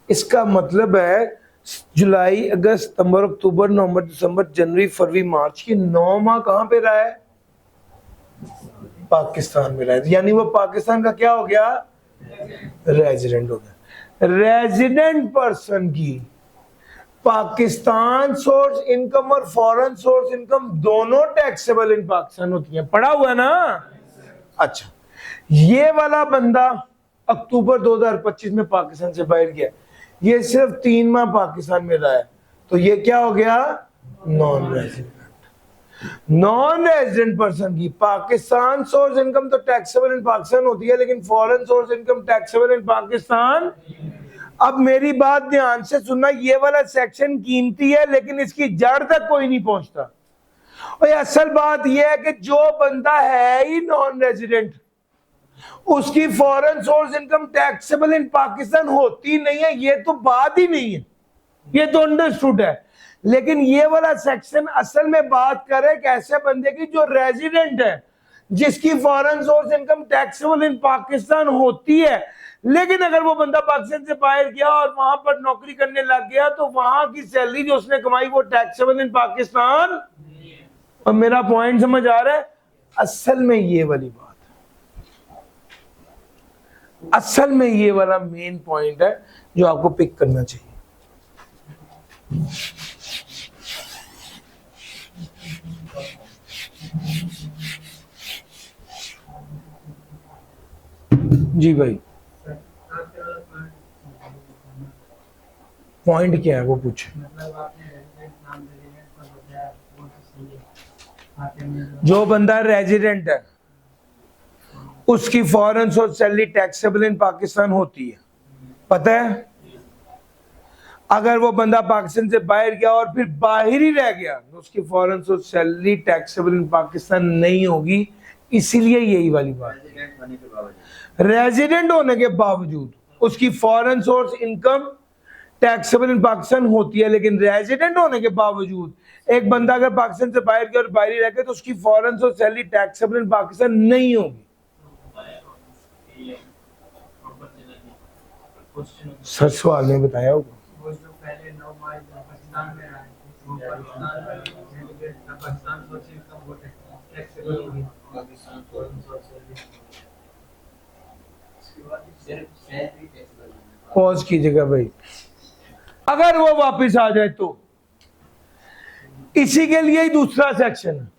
इसका मतलब है जुलाई, अगस्त, सितंबर, अक्टूबर, नवंबर, दिसंबर, जनवरी, फरवरी, मार्च की 9 माह कहां पे रहा है? पाकिस्तान में रहा है। यानी वो पाकिस्तान का क्या हो गया? रेजिडेंट हो गया। रेजिडेंट पर्सन की पाकिस्तान सोर्स इनकम और फॉरेन सोर्स इनकम दोनों टैक्सेबल इन पाकिस्तान होती हैं। पढ़ा हुआ है ना? अच्छा, ये वाला बंदा अक्टूबर 2025 में पाकिस्तान से बाहर गया, ये सिर्फ 3 माह पाकिस्तान में रहा है, तो ये क्या हो गया? Non resident. Non resident person की पाकिस्तान सोर्स इनकम तो टैक्सेबल इन पाकिस्तान होती है, लेकिन foreign source income taxable in Pakistan. अब मेरी बात ध्यान से सुनना, ये वाला सेक्शन कीमती है लेकिन इसकी जड़ तक कोई नहीं पहुंचता। और असल बात यह है कि जो बंदा है ही नॉन रेजिडेंट, उसकी foreign source income taxable in Pakistan होती नहीं है, ये तो बात ही नहीं है, ये तो अंडरस्टूड है। लेकिन ये वाला सेक्शन असल में बात करे एक ऐसे बंदे की जो रेजिडेंट है, जिसकी foreign source income taxable in Pakistan होती है, लेकिन अगर वो बंदा पाकिस्तान से बाहर गया और वहां पर नौकरी करने लग गया तो वहां की सैलरी जो उसने कमाई वो टैक्सेबल इन पाकिस्तान। और मेरा पॉइंट समझ आ रहा है? असल में ये वाली बात, असल में ये वाला मेन पॉइंट है जो आपको पिक करना चाहिए। जी भाई, पॉइंट क्या है वो पूछे। जो बंदा रेजिडेंट है उसकी foreign source salary taxable in Pakistan होती है, पता है? अगर वो बंदा पाकिस्तान से बाहर गया और फिर बाहर ही रह गया तो उसकी foreign source salary taxable in Pakistan नहीं होगी। इसीलिए यही वाली बात, रेजिडेंट होने के बावजूद उसकी foreign source income taxable in Pakistan होती है, लेकिन रेजिडेंट होने के बावजूद एक बंदा अगर पाकिस्तान से बाहर गया और बाहर ही रह गया तो उसकी foreign source salary taxable in Pakistan नहीं होगी। सर सवाल में बताया होगा। पॉज कीजिएगा भाई। अगर वो वापस आ जाए तो इसी के लिए ही दूसरा सेक्शन है।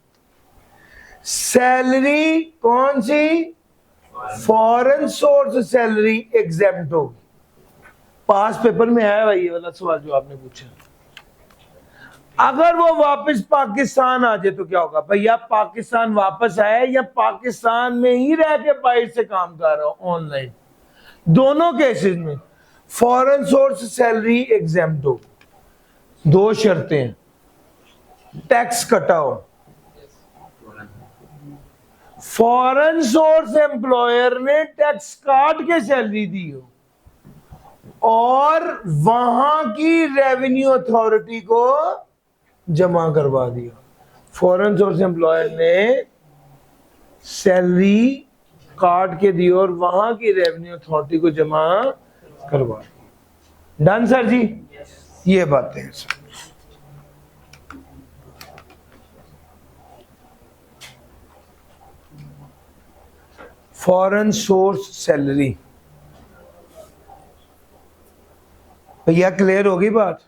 सैलरी कौन सी? फॉरेन सोर्स सैलरी एग्जेम्प्ट होगी। पास पेपर में आया भाई ये वाला सवाल जो आपने पूछा। अगर वो वापस पाकिस्तान आ जाए तो क्या होगा? भैया पाकिस्तान वापस आए या पाकिस्तान में ही रह के बाहर से काम कर रहा हो ऑनलाइन, दोनों केसेस में फॉरेन सोर्स सैलरी एग्जेम्प्ट हो। दो शर्तें हैं, टैक्स कटा हो, फॉरेन सोर्स एम्प्लॉयर ने टैक्स काट के सैलरी दी हो, और वहां की रेवेन्यू अथॉरिटी को जमा करवा दिया। फॉरेन सोर्स एम्प्लॉयर ने सैलरी काट के दी और वहां की रेवेन्यू अथॉरिटी को जमा करवा दी। डन सर जी? ये बातें हैं सर। फॉरेन सोर्स सैलरी, भैया क्लियर होगी बात?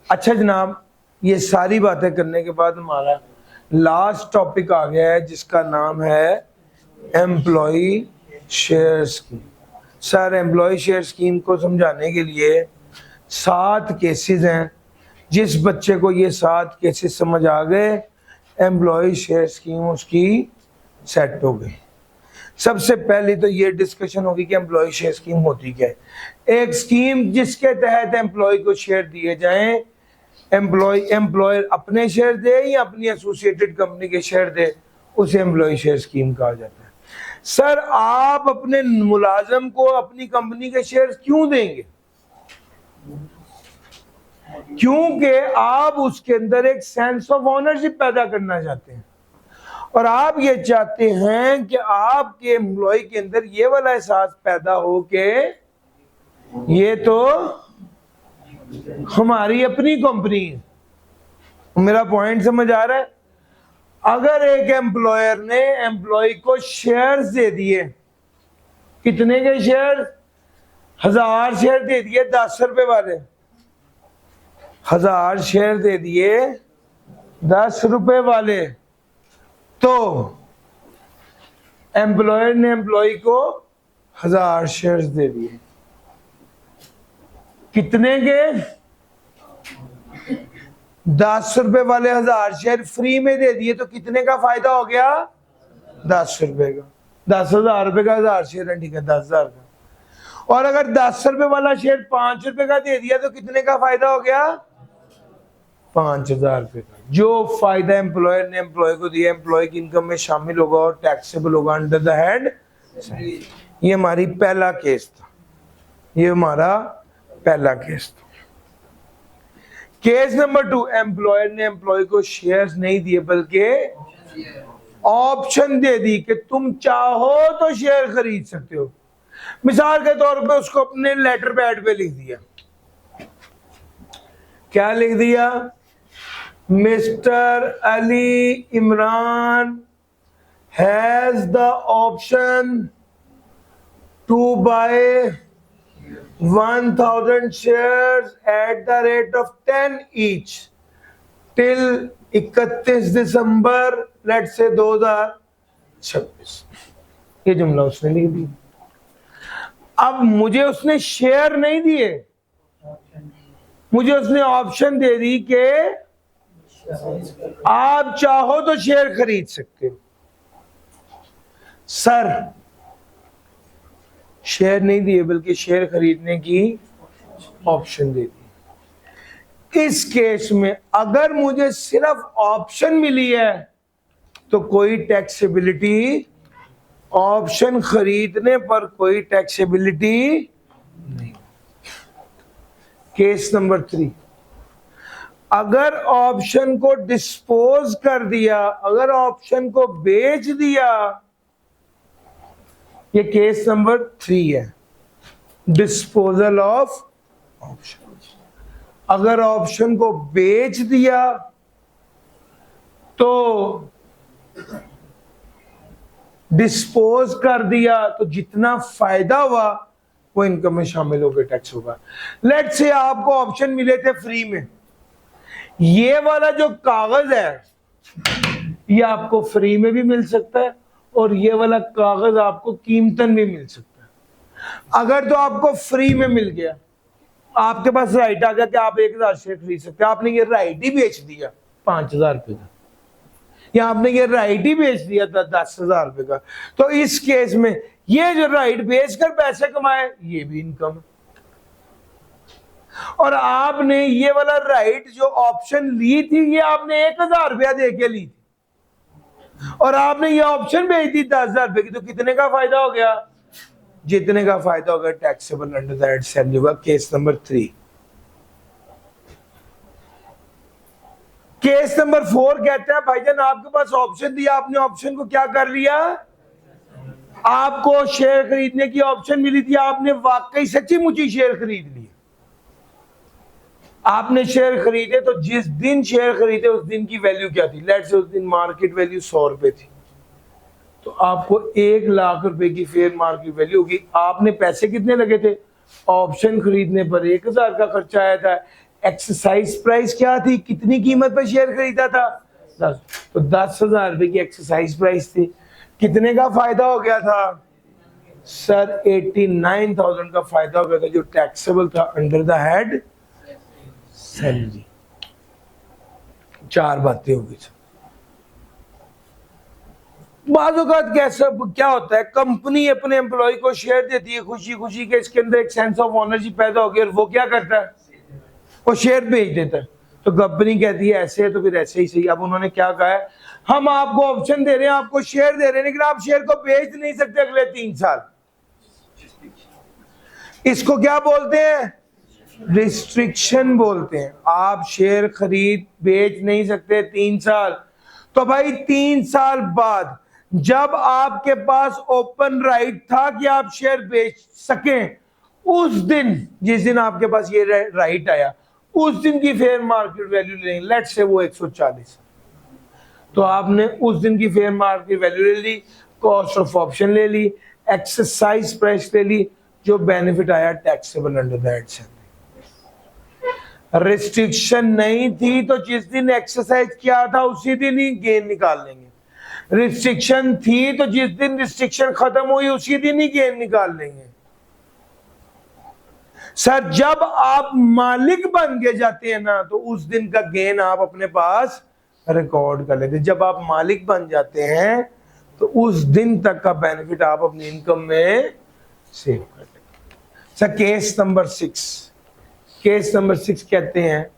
अच्छा जनाब, ये सारी बातें करने के बाद हमारा लास्ट टॉपिक आ गया है जिसका नाम है employee share scheme. Sir employee share scheme को समझाने के लिए 7 केसेस हैं। जिस बच्चे को ये 7 केसेस समझ आ गए, एम्प्लॉय शेयर स्कीम उसकी सेट हो गई। सबसे पहले तो ये डिस्कशन होगी कि एम्प्लॉय शेयर स्कीम होती क्या है। एक स्कीम जिसके तहत एम्प्लॉय को शेयर दिए जाएं, एम्प्लॉयर अपने शेयर दे या अपनी एसोसिएटेड कंपनी के शेयर दे, उसे एम्प्लॉय शेयर स्कीम कहा जाता है। सर आप अपने मुलाजम को अपनी कंपनी के शेयर क्यों देंगे? क्योंकि आप उसके अंदर एक सेंस ऑफ ओनरशिप पैदा करना चाहते हैं और आप ये चाहते हैं कि आपके एम्प्लॉय के अंदर ये वाला एहसास पैदा हो कि ये तो हमारी अपनी कंपनी है। मेरा पॉइंट समझ आ रहा है? अगर एक एम्प्लॉयर ने एम्प्लॉय को शेयर्स दे दिए, कितने के शेयर? 1000 शेयर दे दिए 10 रुपए वाले, 1000 शेयर दे दिए 10 रुपए वाले, तो एम्प्लॉयर ने एम्प्लॉय को 1000 शेयर्स दे दिए। कितने के? 10 रुपए वाले 1000 शेयर फ्री में दे दिए, तो कितने का फायदा हो गया? 10 रुपए का। 10,000 रुपए का 1000 शेयर है, ठीक है, 10,000 का। और अगर 10 रुपए वाला शेयर 5 रुपए का दे दिया तो कितने का फायदा हो गया? 5,000 रुपए का। जो फायदा एम्प्लॉयर ने एम्प्लॉय को दिया, एम्प्लॉय की इनकम में शामिल होगा और टैक्सेबल होगा अंडर द हेड। ये हमारी पहला केस था, ये हमारा पहला केस था। केस नंबर 2, एम्प्लॉयर ने एम्प्लॉय को शेयर्स नहीं दिए बल्कि ऑप्शन दे दी कि तुम चाहो तो शेयर खरीद सकते हो। मिसाल के तौर पे उसको अपने लेटर पैड पे लिख दिया, क्या लिख दिया? Mister Ali Imran has the option to buy 1000 shares at the rate of 10 each till 31 December let's say 2026। ये जुमला उसने लिख दिया। अब मुझे उसने शेयर नहीं दिए, मुझे उसने ऑप्शन दे दी कि आप चाहो तो शेयर खरीद सकते हो। सर शेयर नहीं दिए बल्कि शेयर खरीदने की ऑप्शन दे दी। इस केस में अगर मुझे सिर्फ ऑप्शन मिली है तो कोई टैक्सेबिलिटी, ऑप्शन खरीदने पर कोई टैक्सेबिलिटी नहीं। केस नंबर 3, अगर ऑप्शन को डिस्पोज कर दिया, अगर ऑप्शन को बेच दिया, ये केस नंबर 3 है, डिस्पोजल ऑफ ऑप्शन। अगर ऑप्शन को बेच दिया तो डिस्पोज कर दिया तो जितना फायदा हुआ वो इनकम में शामिल होकर टैक्स होगा। लेट्स से आपको ऑप्शन मिले थे फ्री में, ये वाला जो कागज है ये आपको फ्री में भी मिल सकता है और ये वाला कागज आपको कीमतन भी मिल सकता है। अगर तो आपको फ्री में मिल गया, आपके पास राइट आ गया कि आप 1000 शेयर खरीद सकते हैं, आपने ये राइट ही बेच दिया 5000 रुपए का, या आपने ये राइट ही बेच दिया था 10,000 रुपए का, तो इस केस में ये जो राइट बेचकर पैसे कमाए ये भी इनकम है। और आपने ये वाला राइट जो ऑप्शन ली थी ये आपने 1000 रुपया दे के ली थी और आपने ये ऑप्शन बेच दी 10,000 रुपए की, तो कितने का फायदा हो गया? जितने का फायदा होगा taxable under the head salary होगा। Case number 3। केस नंबर 4 कहता है भाईजान आपके पास ऑप्शन दिया, आपने ऑप्शन को क्या कर लिया, आपको शेयर खरीदने की ऑप्शन मिली थी, आपने वाकई सच्ची मुच्ची शेयर खरीद लिए। आपने शेयर खरीदे तो जिस दिन शेयर खरीदे उस दिन की वैल्यू क्या थी, लेट्स से उस दिन मार्केट वैल्यू 100 रुपए थी, तो आपको 1 लाख रुपए की फेयर मार्केट वैल्यू होगी। आपने पैसे कितने लगे थे, ऑप्शन खरीदने पर 1000 का खर्चा आया था। एक्सरसाइज प्राइस क्या थी, कितनी कीमत पर शेयर खरीदा था, 10, तो 10,000 रुपए की एक्सरसाइज प्राइस थी। कितने का फायदा हो गया था सर, 89,000 का फायदा हो गया था, जो टैक्सेबल था अंडर द हेड सैलरी। 4 बातें होगी सर। बाज़-औक़ात कैसा क्या होता है, कंपनी अपने एम्प्लॉय को शेयर देती है खुशी खुशी के, इसके अंदर एक सेंस ऑफ ओनरशिप पैदा हो गई, और वो क्या करता है, वो शेयर बेच देता है। तो कंपनी कहती है ऐसे है तो फिर ऐसे ही सही। अब उन्होंने क्या कहा है, हम आपको ऑप्शन दे रहे हैं, आपको शेयर दे रहे हैं, लेकिन आप शेयर को बेच नहीं सकते अगले 3 साल। इसको क्या बोलते हैं, रिस्ट्रिक्शन बोलते हैं। आप शेयर खरीद बेच नहीं सकते 3 साल। तो भाई 3 साल बाद जब आपके पास ओपन राइट था कि आप शेयर बेच सकें, उस दिन जिस दिन आपके पास ये राइट आया, उस दिन की फेयर मार्केट वैल्यू लेंगे, लेट्स से वो 140, तो आपने उस दिन की फेयर मार्केट वैल्यू ले ली, कॉस्ट ऑफ ऑप्शन ले ली, एक्सरसाइज प्राइस ले ली, जो बेनिफिट आया taxable under the head salary. Restriction नहीं थी तो जिस दिन एक्सरसाइज किया था उसी दिन ही गेन निकाल लेंगे। रिस्ट्रिक्शन थी तो जिस दिन रिस्ट्रिक्शन खत्म हुई उसी दिन ही गेन निकाल लेंगे। सर जब आप मालिक बन के जाते हैं ना, तो उस दिन का गेन आप अपने पास रिकॉर्ड कर लेते हैं। जब आप मालिक बन जाते हैं तो उस दिन तक का बेनिफिट आप अपनी इनकम में सेव कर लेते हैं। Sir case number 6, case number 6 कहते हैं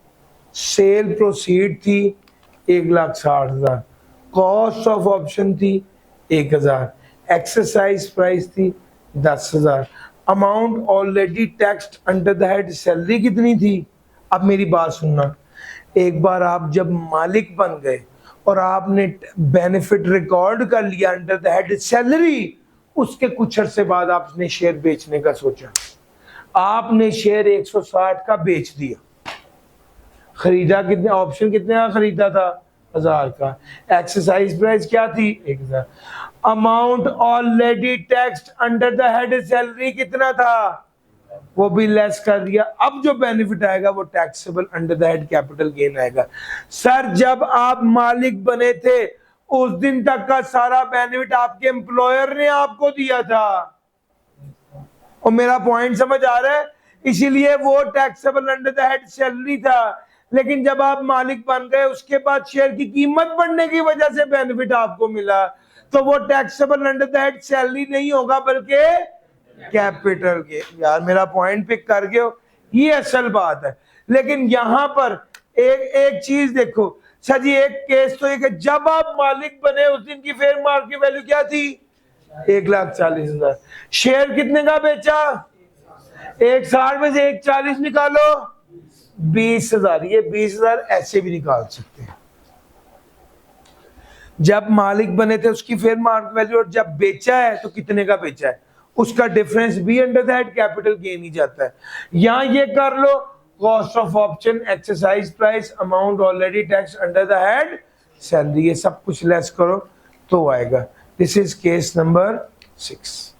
सेल प्रोसीड थी 1,60,000, कॉस्ट ऑफ ऑप्शन थी 1,000, एक्सरसाइज प्राइस थी 10,000, amount already taxed under the head salary कितनी थी। अब मेरी बात सुनना, एक बार आप जब मालिक बन गए और आपने बेनिफिट रिकॉर्ड कर लिया अंडर द हेड सैलरी, उसके कुछ अरसे बाद आपने शेयर बेचने का सोचा, आपने शेयर 160 का बेच दिया, खरीदा कितने, ऑप्शन कितने का खरीदा था, 1000 का, एक्सरसाइज प्राइस क्या थी 1000, amount already taxed under the head salary कितना था, वो भी लेस कर दिया। अब जो बेनिफिट आएगा वो taxable under the head capital gain आएगा। सर जब आप मालिक बने थे उस दिन तक का सारा बेनिफिट आपके एम्प्लॉयर ने आपको दिया था, और मेरा पॉइंट समझ आ रहा है, इसीलिए वो taxable under the head salary था। लेकिन जब आप मालिक बन गए उसके बाद शेयर की कीमत बढ़ने की वजह से बेनिफिट आपको मिला, तो वो taxable under the head salary नहीं होगा बल्कि कैपिटल गेन। यार मेरा पॉइंट पिक कर गए हो, ये असल बात है। लेकिन यहां पर एक चीज देखो सर जी, एक केस तो एक, जब आप मालिक बने उस दिन की फेयर मार्केट वैल्यू क्या थी, 1,40,000, शेयर कितने का बेचा, 160 में से 140 निकालो 20,000, ये 20,000 ऐसे भी निकाल सकते हैं। जब मालिक बने थे उसकी फेयर मार्केट वैल्यू, और जब बेचा है तो कितने का बेचा है, उसका डिफरेंस भी under the head capital gain ही जाता है। यहां ये कर लो, cost of option, exercise price, amount already tax under the head salary, ये सब कुछ लेस करो तो आएगा। This is case number 6।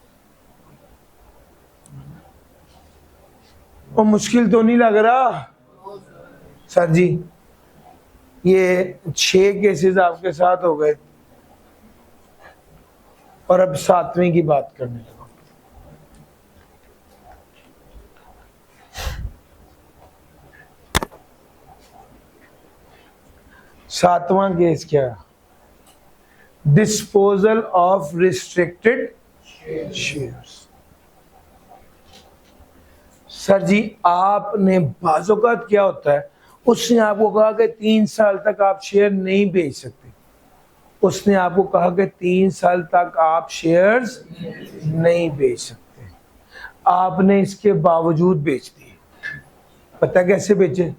और मुश्किल तो नहीं लग रहा सर जी, ये 6 केसेस आपके साथ हो गए और अब 7वें की बात करने लगा। 7वां केस क्या, disposal of restricted shares. Sir जी आपने बाज़-औक़ात क्या होता है, उसने आपको कहा कि 3 साल तक आप शेयर नहीं बेच सकते, उसने आपको कहा कि 3 साल तक आप शेयर्स नहीं बेच सकते। आपने इसके बावजूद बेच दिए। पता कैसे बेचे?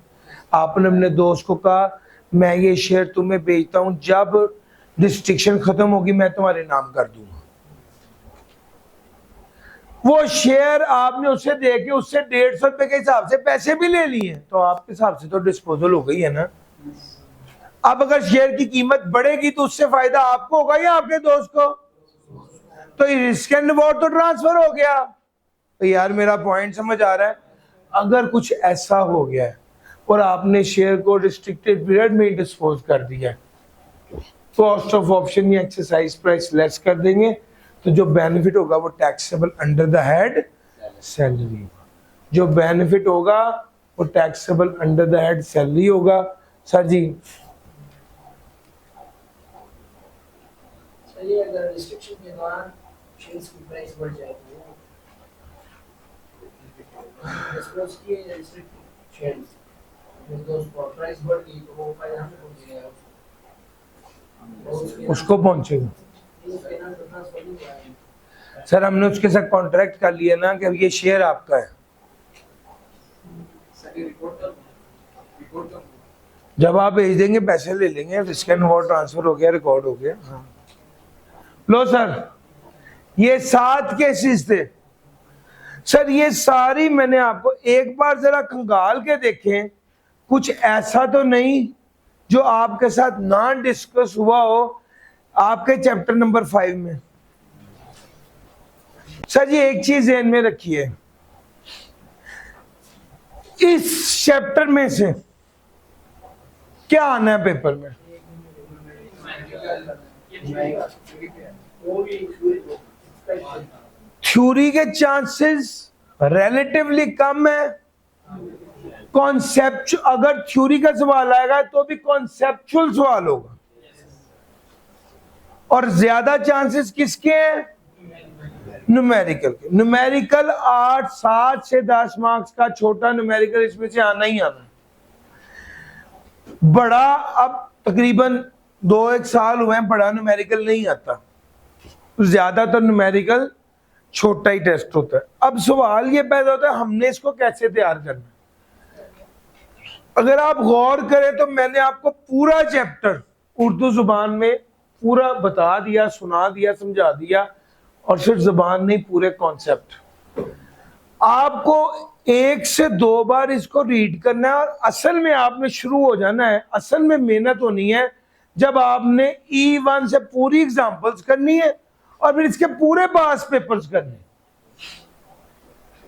आपने अपने दोस्त को कहा मैं ये शेयर तुम्हें बेचता हूं, जब रिस्ट्रिक्शन खत्म होगी मैं तुम्हारे नाम कर दूंगा। वो शेयर आपने उसे दे के उससे 150 रुपए के हिसाब से पैसे भी ले लिए, तो आपके हिसाब से तो डिस्पोजल हो गई है ना। अब अगर शेयर की कीमत बढ़ेगी तो उससे फायदा आपको होगा या आपके दोस्त को? तो रिस्क एंड रिवॉर्ड तो ट्रांसफर हो गया। तो यार मेरा पॉइंट समझ आ रहा है? अगर कुछ ऐसा हो गया है और आपने शेयर को रिस्ट्रिक्टेड पीरियड में डिस्पोज कर दिया है, कॉस्ट ऑफ ऑप्शन या एक्सरसाइज प्राइस लेस कर देंगे, तो जो बेनिफिट होगा वो taxable under the head salary. जो बेनिफिट होगा वो taxable under the head salary होगा। सर जी चलिए, अगर रिस्ट्रिक्शन के दौरान शेयर्स की प्राइस बढ़ जाए तो डिस्क्लोज किए रिस्ट्रिक्टेड शेयर्स, तो उसको प्राइस बढ़ गई तो वो फायदा हमें पहुंचेगा, उसको पहुंचेगा। उसके नाम पर ट्रांसफर नहीं कराएंगे। सर हमने उसके साथ कॉन्ट्रैक्ट कर लिया ना कि अब ये शेयर आपका है। जब आप भेज देंगे पैसे ले लेंगे, रिस्क एंड रिवॉर्ड ट्रांसफर हो गया, रिकॉर्ड हो गया। हाँ लो सर, ये 7 केसेस थे सर। ये सारी मैंने आपको एक बार जरा खंगाल के देखें, कुछ ऐसा तो नहीं जो आपके साथ ना डिस्कस हुआ हो आपके चैप्टर नंबर 5 में। सर जी एक चीज ध्यान में रखिए, इस चैप्टर में से क्या आना है पेपर में? थ्योरी के चांसेस रिलेटिवली कम है। कॉन्सेप्ट, अगर थ्योरी का सवाल आएगा तो भी कॉन्सेप्चुअल सवाल होगा। और ज्यादा चांसेस किसके हैं? न्यूमेरिकल के। न्यूमेरिकल 8, 7 से 10 मार्क्स का छोटा न्यूमेरिकल इसमें से आना ही आना। बड़ा अब तकरीबन 2-1 साल हुए हैं, बड़ा न्यूमेरिकल नहीं आता, ज्यादातर न्यूमेरिकल छोटा ही टेस्ट होता है। अब सवाल ये पैदा होता है हमने इसको कैसे तैयार करना। अगर आप गौर करें तो मैंने आपको पूरा चैप्टर उर्दू जुबान में पूरा बता दिया, सुना दिया, समझा दिया, और सिर्फ जुबान नहीं पूरे कॉन्सेप्ट। आपको 1 से 2 बार इसको रीड करना है और असल में आपने शुरू हो जाना है। असल में मेहनत होनी है जब आपने E1 से पूरी एग्जांपल्स करनी है और फिर इसके पूरे पास पेपर्स करने।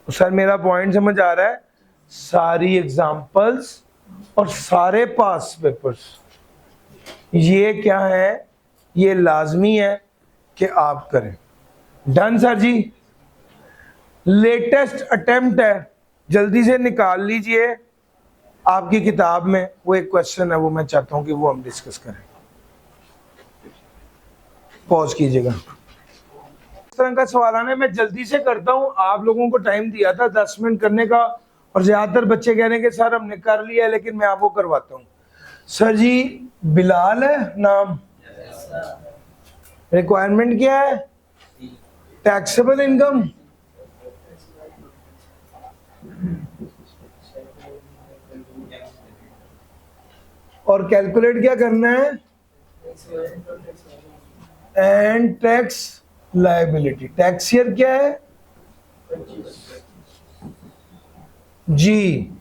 तो सर मेरा पॉइंट समझ आ रहा है? सारी एग्जांपल्स और सारे पास पेपर्स, ये क्या है? ये लाजमी है कि आप करें। डन सर जी? लेटेस्ट अटेम्प्ट है, जल्दी से निकाल लीजिए आपकी किताब में। वो एक क्वेश्चन है, वो मैं चाहता हूं कि वो हम डिस्कस करें। पॉज कीजिएगा। इस तरह का सवाल आने मैं जल्दी से करता हूं। आप लोगों को टाइम दिया था 10 मिनट करने का, और ज्यादातर बच्चे कह रहे हैं कि सर हमने कर लिया है, लेकिन मैं आपको करवाता हूं। सर जी बिलाल है नाम, रिक्वायरमेंट क्या है? टैक्सेबल इनकम, और कैलकुलेट क्या करना है? And tax liability. Tax year क्या है जी?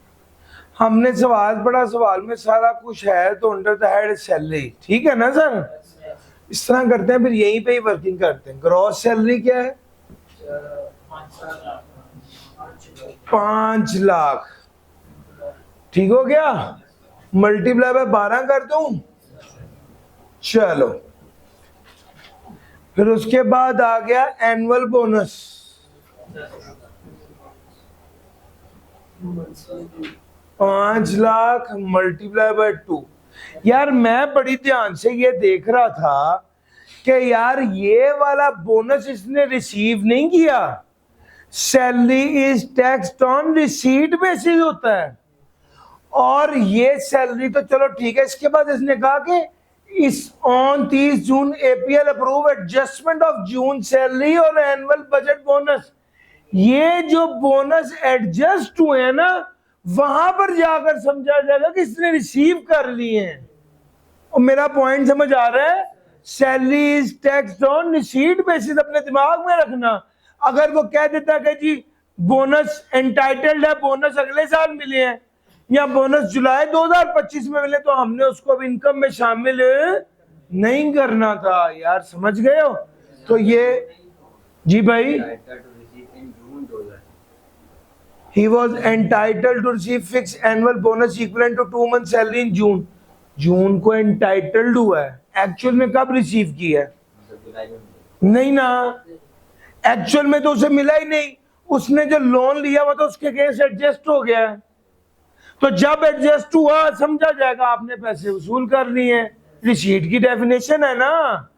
हमने सवाल पढ़ा, सवाल में सारा कुछ है, तो अंडर द हेड सैलरी, ठीक है ना सर? इस तरह करते हैं, फिर यहीं पे ही वर्किंग करते हैं। ग्रॉस सैलरी क्या है? 5 लाख, ठीक हो गया? मल्टीप्लाई बाय 12 कर दूं? चलो, फिर उसके बाद आ गया annual bonus, 5 lakh multiply by 2। यार मैं बड़ी ध्यान से ये देख रहा था कि यार ये वाला बोनस इसने रिसीव नहीं किया। Salary is taxed on receipt basis होता है, और ये सैलरी तो चलो ठीक है। इसके बाद इसने कहा कि इस on 30 June APL approve adjustment of June salary और एनुअल बजट बोनस। ये जो बोनस एडजस्ट हुए हैं ना, वहां पर जाकर समझा जाएगा कि इसने रिसीव कर लिए हैं। और मेरा पॉइंट समझ आ रहा है? Salary is tax on receipt basis, अपने दिमाग में रखना। अगर वो कह देता कि जी बोनस एंटाइटल्ड है, बोनस अगले साल मिले हैं या बोनस जुलाई 2025 में मिले, तो हमने उसको अब इनकम में शामिल नहीं करना था यार, समझ गए हो? तो ये जी भाई, he was entitled to receive fixed annual bonus equivalent to 2 months salary in June। जून को एंटाइटल्ड हुआ है, एक्चुअल में कब रिसीव किया है? नहीं ना, एक्चुअल में तो उसे मिला ही नहीं। उसने जो लोन लिया हुआ था उसके केस एडजस्ट हो गया है, तो जब एडजस्ट हुआ समझा जाएगा आपने पैसे वसूल कर लिए हैं। रिसीट की डेफिनेशन है ना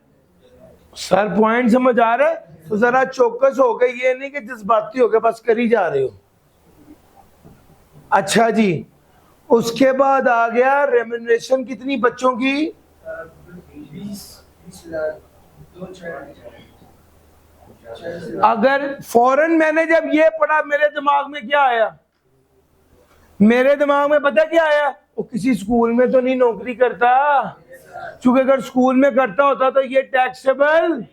सर, पॉइंट समझ आ रहा है? तो जरा चौकस हो गए, ये नहीं कि जज्बाती हो गए बस कर ही जा रहे हो। अच्छा जी, उसके बाद आ गया रेम्यूनरेशन कितनी बच्चों की? 20 लाख, 2 अगर फौरन मैंने जब ये पढ़ा, मेरे दिमाग में क्या आया? मेरे दिमाग में पता क्या आया? वो किसी स्कूल में तो नहीं नौकरी करता, क्योंकि अगर स्कूल में करता होता तो ये टैक्सेबल।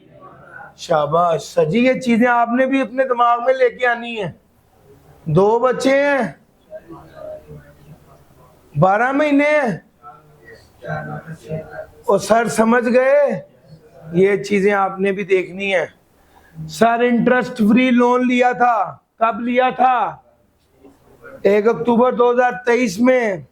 शाबाश सर जी, ये चीजें आपने भी अपने दिमाग में लेके आनी है। 2 बच्चे हैं, 12 महीने हैं, और सर समझ गए, ये चीजें आपने भी देखनी है। सर इंटरेस्ट फ्री लोन लिया था, कब लिया था? 1 अक्टूबर 2023 में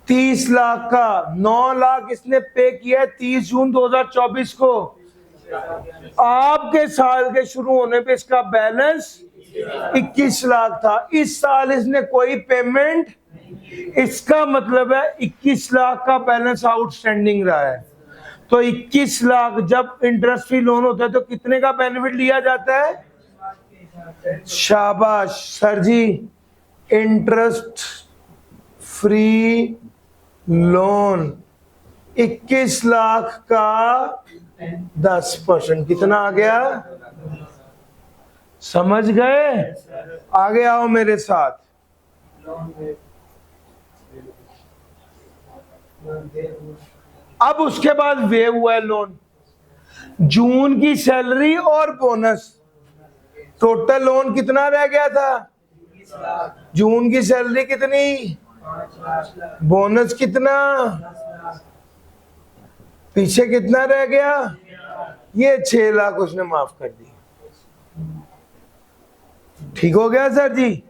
30 लाख का, 9 लाख इसने पे किया 30 जून 2024 को। आपके साल के शुरू होने पे इसका बैलेंस 21 लाख था। इस साल इसने कोई पेमेंट, इसका मतलब है 21 लाख का बैलेंस आउटस्टैंडिंग रहा है। तो 21 लाख जब इंटरेस्ट फ्री लोन होता है तो कितने का बेनिफिट लिया जाता है? शाबाश सर जी, इंटरेस्ट फ्री लोन 21 लाख का 10%, कितना आ गया? समझ गए? आगे आओ मेरे साथ। अब उसके बाद वे हुआ है लोन, जून की सैलरी और बोनस, टोटल लोन कितना रह गया था? जून की सैलरी कितनी, बोनस कितना, पीछे कितना रह गया? ये 6 लाख उसने माफ कर दी। ठीक हो गया सर जी?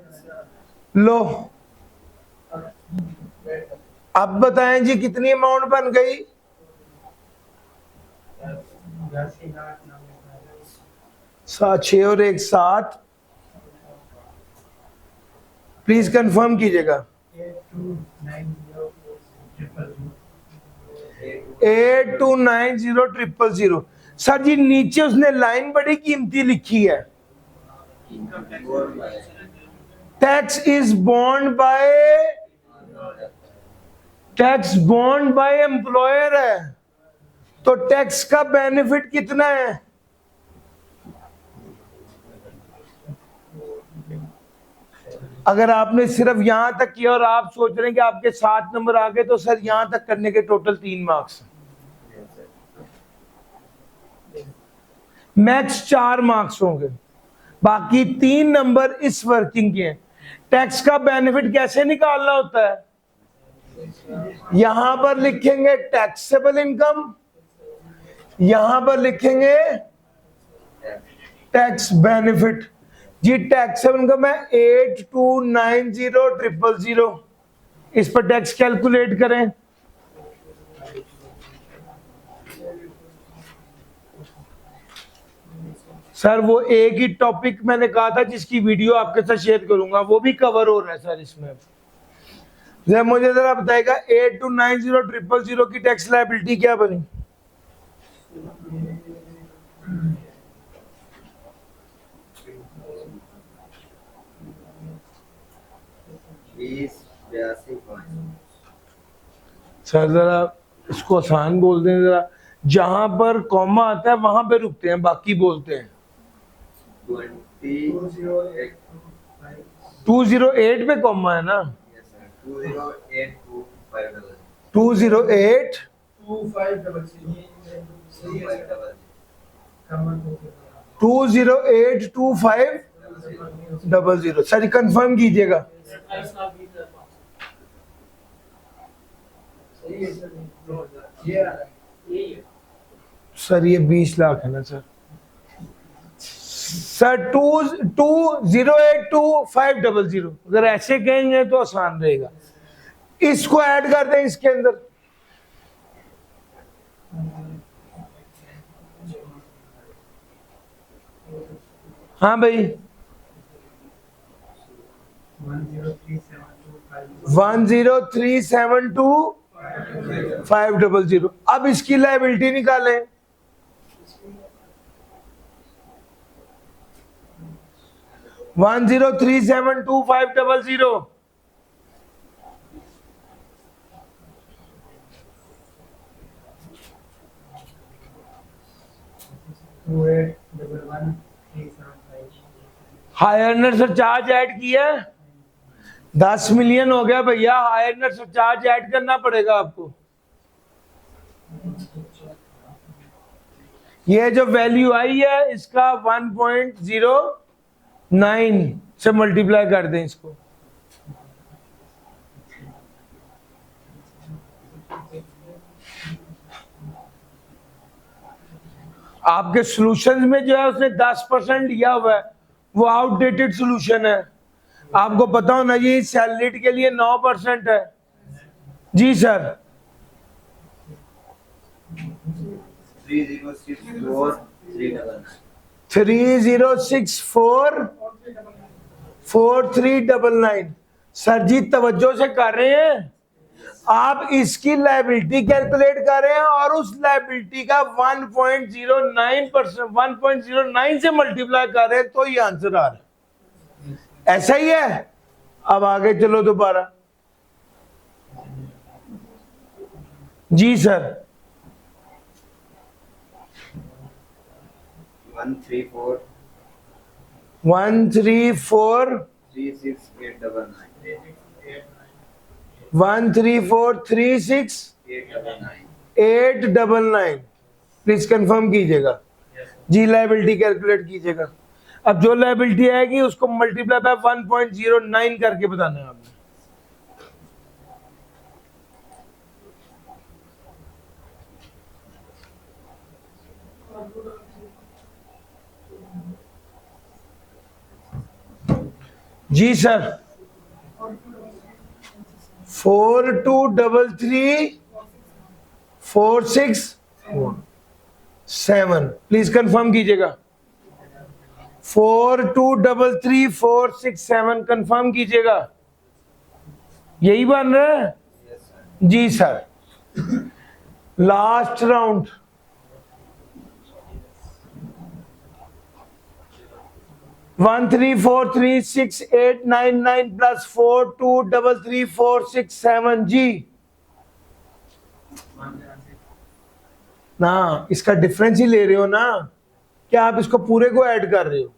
लो अब बताएं जी कितनी अमाउंट बन गई? 6 और 1 7, प्लीज कंफर्म कीजिएगा। 829000। सर जी नीचे उसने लाइन बड़ी कीमती लिखी है, tax is bond by, tax बॉन्ड बाय एम्प्लॉयर है, तो टैक्स का बेनिफिट कितना है? अगर आपने सिर्फ यहां तक किया और आप सोच रहे हैं कि आपके 7 नंबर आ गए, तो सर यहां तक करने के टोटल 3 मार्क्स, मैक्स 4 मार्क्स होंगे, बाकी 3 नंबर इस वर्किंग के हैं। टैक्स का बेनिफिट कैसे निकालना होता है? यहां पर लिखेंगे टैक्सेबल इनकम, यहां पर लिखेंगे टैक्स बेनिफिट। जी टैक्सेबल इनकम है 82900000, इस पर टैक्स कैलकुलेट करें। सर वो एक ही टॉपिक मैंने कहा था जिसकी वीडियो आपके साथ शेयर करूंगा, वो भी कवर हो रहा है सर इसमें। जरा मुझे जरा बताएगा 82900000 की टैक्स लायबिलिटी क्या बनी? सर जरा इसको आसान बोल दें, जरा जहां पर कॉमा आता है वहां पे रुकते हैं, बाकी बोलते हैं। 208 208 पे कॉमा है ना, Yes, sir. 2082500. 208 सही है सर। 2082500। सर कंफर्म कीजिएगा। सही है सर। ये आ रहा है। यही है। सर ये 20 लाख है ना सर। सर 2082500, अगर ऐसे कहेंगे तो आसान रहेगा। इसको ऐड कर दें इसके अंदर। हाँ भाई 10372,500। अब इसकी लायबिलिटी निकालें। वन 10372,500। 2811,375। हायर सरचार्ज ऐड किया, 10 मिलियन हो गया भैया। हायर सरचार्ज ऐड करना पड़ेगा आपको। ये जो वैल्यू आई है इसका 1.09 से मल्टीप्लाई कर दें इसको। आपके सॉल्यूशंस में जो है उसने 10% लिया हुआ है, वो आउटडेटेड सॉल्यूशन है। आपको पता होना चाहिए सैलरीड के लिए 9% है। जी सर 3064,399. 3064,4399। सर जी तवज्जो से कर रहे हैं, आप इसकी लायबिलिटी कैलकुलेट कर रहे हैं और उस लायबिलिटी का 1.09% 1.09 से मल्टीप्लाई कर रहे हैं, तो ये आंसर आ रहा है। ऐसा ही है। अब आगे चलो दोबारा। जी सर 134 134 36899. 13436 899। प्लीज कंफर्म कीजिएगा। जी लायबिलिटी कैलकुलेट कीजिएगा। अब जो लायबिलिटी आएगी उसको मल्टीप्लाई बाय 1.09 करके बताना है आपने। जी सर 42334647। प्लीज कंफर्म कीजिएगा। 42334647 कंफर्म कीजिएगा। यही बन रहा है। Yes, sir. जी सर लास्ट राउंड 13436,899 प्लस 42334647। जी ना इसका डिफरेंस ही ले रहे हो ना, क्या आप इसको पूरे को ऐड कर रहे हो?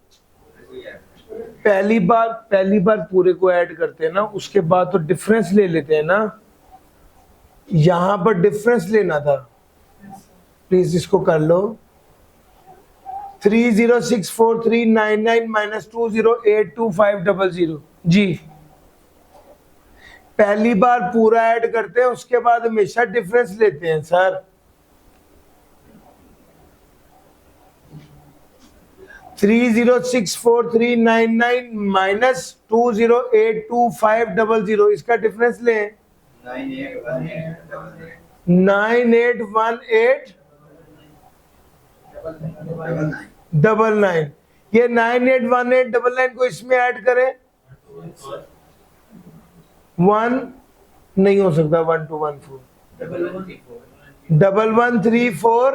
पहली बार पूरे को ऐड करते हैं ना, उसके बाद तो डिफरेंस ले लेते हैं ना। यहां पर डिफरेंस लेना था। प्लीज इसको कर लो। 3064,399 माइनस 2082500। जी पहली बार पूरा ऐड करते हैं, उसके बाद हमेशा डिफरेंस लेते हैं सर। 3064,399 माइनस 2082500, इसका डिफरेंस लें। 981899. 981899। ये 981899 को इसमें ऐड करें। 1 नहीं हो सकता। 1214 1134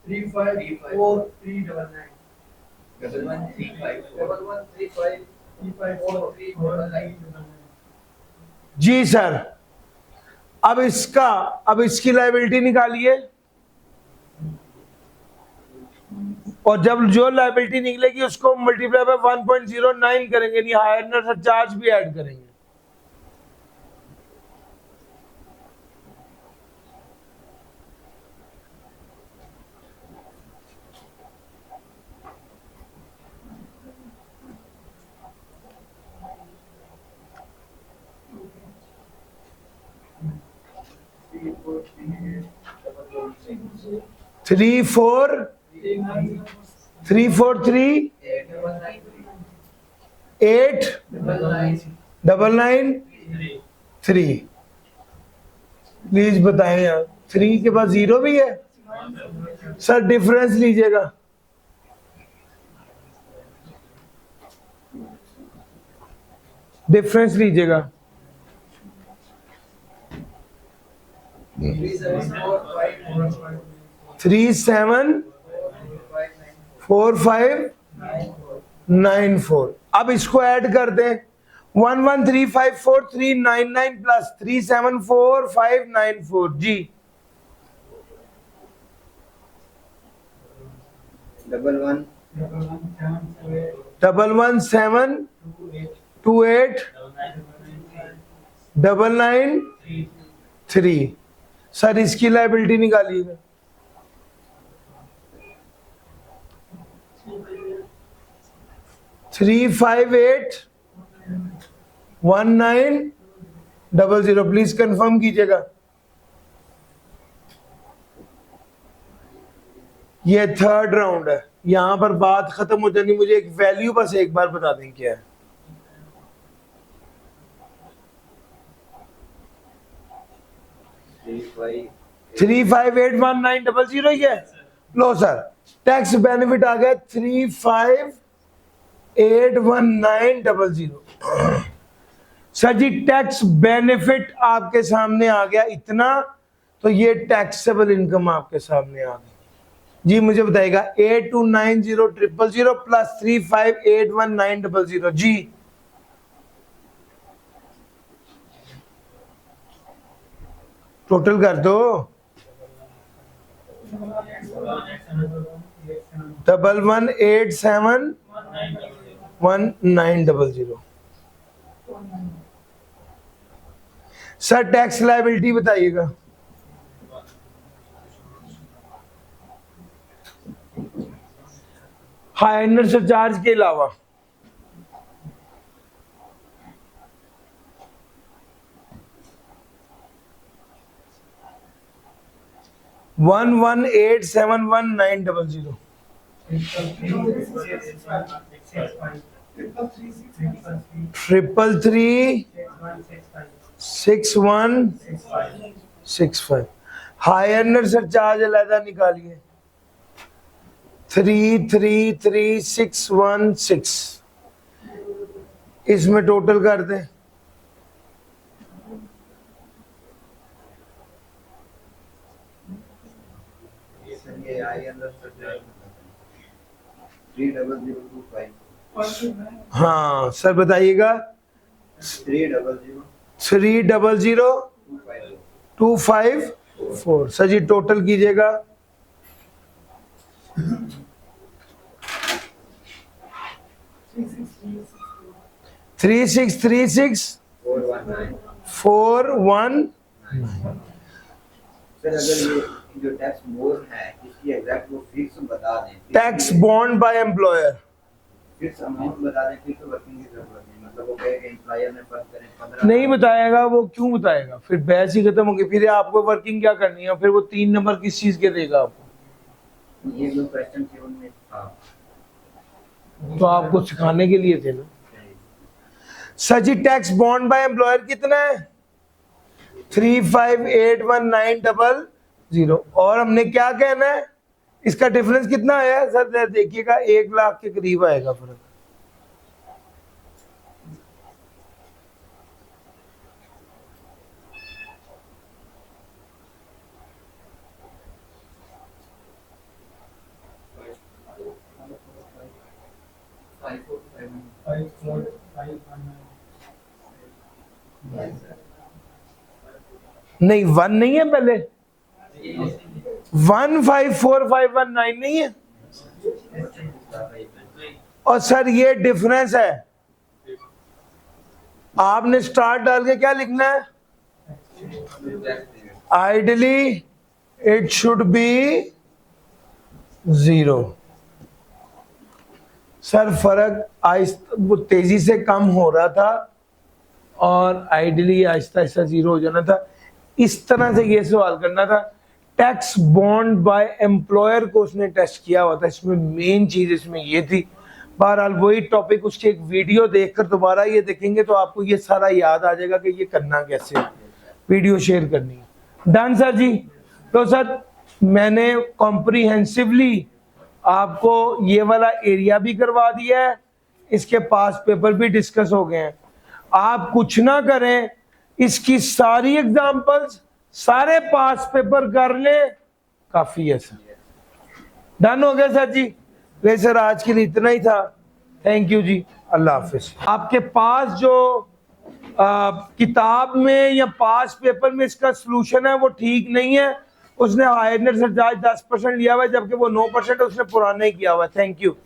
354,399. 1135. जी सर। अब इसकी लायबिलिटी निकालिए। और जब जो लायबिलिटी निकलेगी उसको मल्टीप्लाई बाय 1.09 करेंगे, यानी हायर सरचार्ज भी ऐड करेंगे। Three four 3 8 9 3। प्लीज बताएं यार, 3 के पास 0 भी है? सर डिफरेंस लीजिएगा। डिफरेंस लीजिएगा। 3 7 4 5 9 4। अब इसको ऐड कर दें, 1 1 3 5 4 3 9 9 प्लस 3 7 4 5 9 4 जी। 1 1 1 7 2 8 9 9 3। सर इसकी लायबिलिटी निकालिएगा। थ्री 5 8 1 9 0 0। प्लीज कंफर्म कीजिएगा। ये थर्ड राउंड है, यहां पर बात खत्म हो जानी। मुझे एक वैल्यू बस एक बार बता दें क्या है। 3 5 8 1 9 0 0 ही है। लो सर, टैक्स बेनिफिट आ गया 3 5 8 1 9 0 0। सर जी टैक्स बेनिफिट आपके सामने आ गया इतना, तो ये टैक्सेबल इनकम आपके सामने आ गई। जी मुझे बताइएगा 8290 000 प्लस 35819 000 जी। टोटल कर दो। 118719 000। सर टैक्स लायबिलिटी बताइएगा। हायर सरचार्ज के अलावा 118719 3336165। हायर सरचार्ज अलहदा निकालिए 333616। इसमें टोटल कर दें। ये आई अंदर सरचार्ज 30025। हाँ सर बताइएगा। 300254। सर जी टोटल कीजिएगा। 3636 419। सर अगर ये जो टैक्स मोर है इसकी एग्जैक्ट वो फिक्स बता दें। टैक्स बॉन्ड बाय एम्प्लॉयर, फिक्स अमाउंट बता दें, फिक्स वर्किंग की जरूरत नहीं। मतलब वो कहेगा एम्प्लॉयर ने फर्ज करें 15 नहीं बताएगा। वो क्यों बताएगा? फिर बहस ही खत्म होगी। फिर आपको वर्किंग क्या करनी है? फिर वो 3 नंबर किस चीज के देगा आपको? ये जो क्वेश्चन थे उनमें था तो आपको सिखाने के लिए थे ना। सर जी टैक्स बॉन्ड बाय एम्प्लॉयर कितना है? 35819 0। और हमने क्या कहना है? इसका डिफरेंस कितना आया सर? देखिएगा 1 लाख के करीब आएगा फर्क। नहीं 1 नहीं है, पहले 154519 नहीं है। और सर ये डिफरेंस है, आपने स्टार डाल के क्या लिखना है, ideally it should be 0। Sir फर्क वो तेजी से कम हो रहा था और आइडली आहिस्ता आहिस्ता 0 हो जाना था। इस तरह से ये सवाल करना था। टैक्स बॉन्ड बाय एम्प्लॉयर को उसने टेस्ट किया हुआ था, इसमें मेन चीज इसमें ये थी। बहरहाल वही टॉपिक, उसकी एक वीडियो देखकर दोबारा ये देखेंगे तो आपको ये सारा याद आ जाएगा कि ये करना कैसे है। वीडियो शेयर करनी है। डन सर जी। तो सर मैंने कॉम्प्रिहेंसिवली आपको ये वाला एरिया भी करवा दिया है, इसके पास पेपर भी डिस्कस हो गए हैं। आप कुछ ना करें, इसकी सारी एग्जांपल्स सारे पास पेपर कर ले, काफी है सर। डन हो गया सर जी। वैसे सर आज के लिए इतना ही था। थैंक यू जी, अल्लाह हाफिज। आपके पास जो किताब में या पास पेपर में इसका सलूशन है वो ठीक नहीं है। उसने हायरनेस से 10% लिया हुआ है, जबकि वो 9% उसने पुराना ही किया हुआ है। Thank you.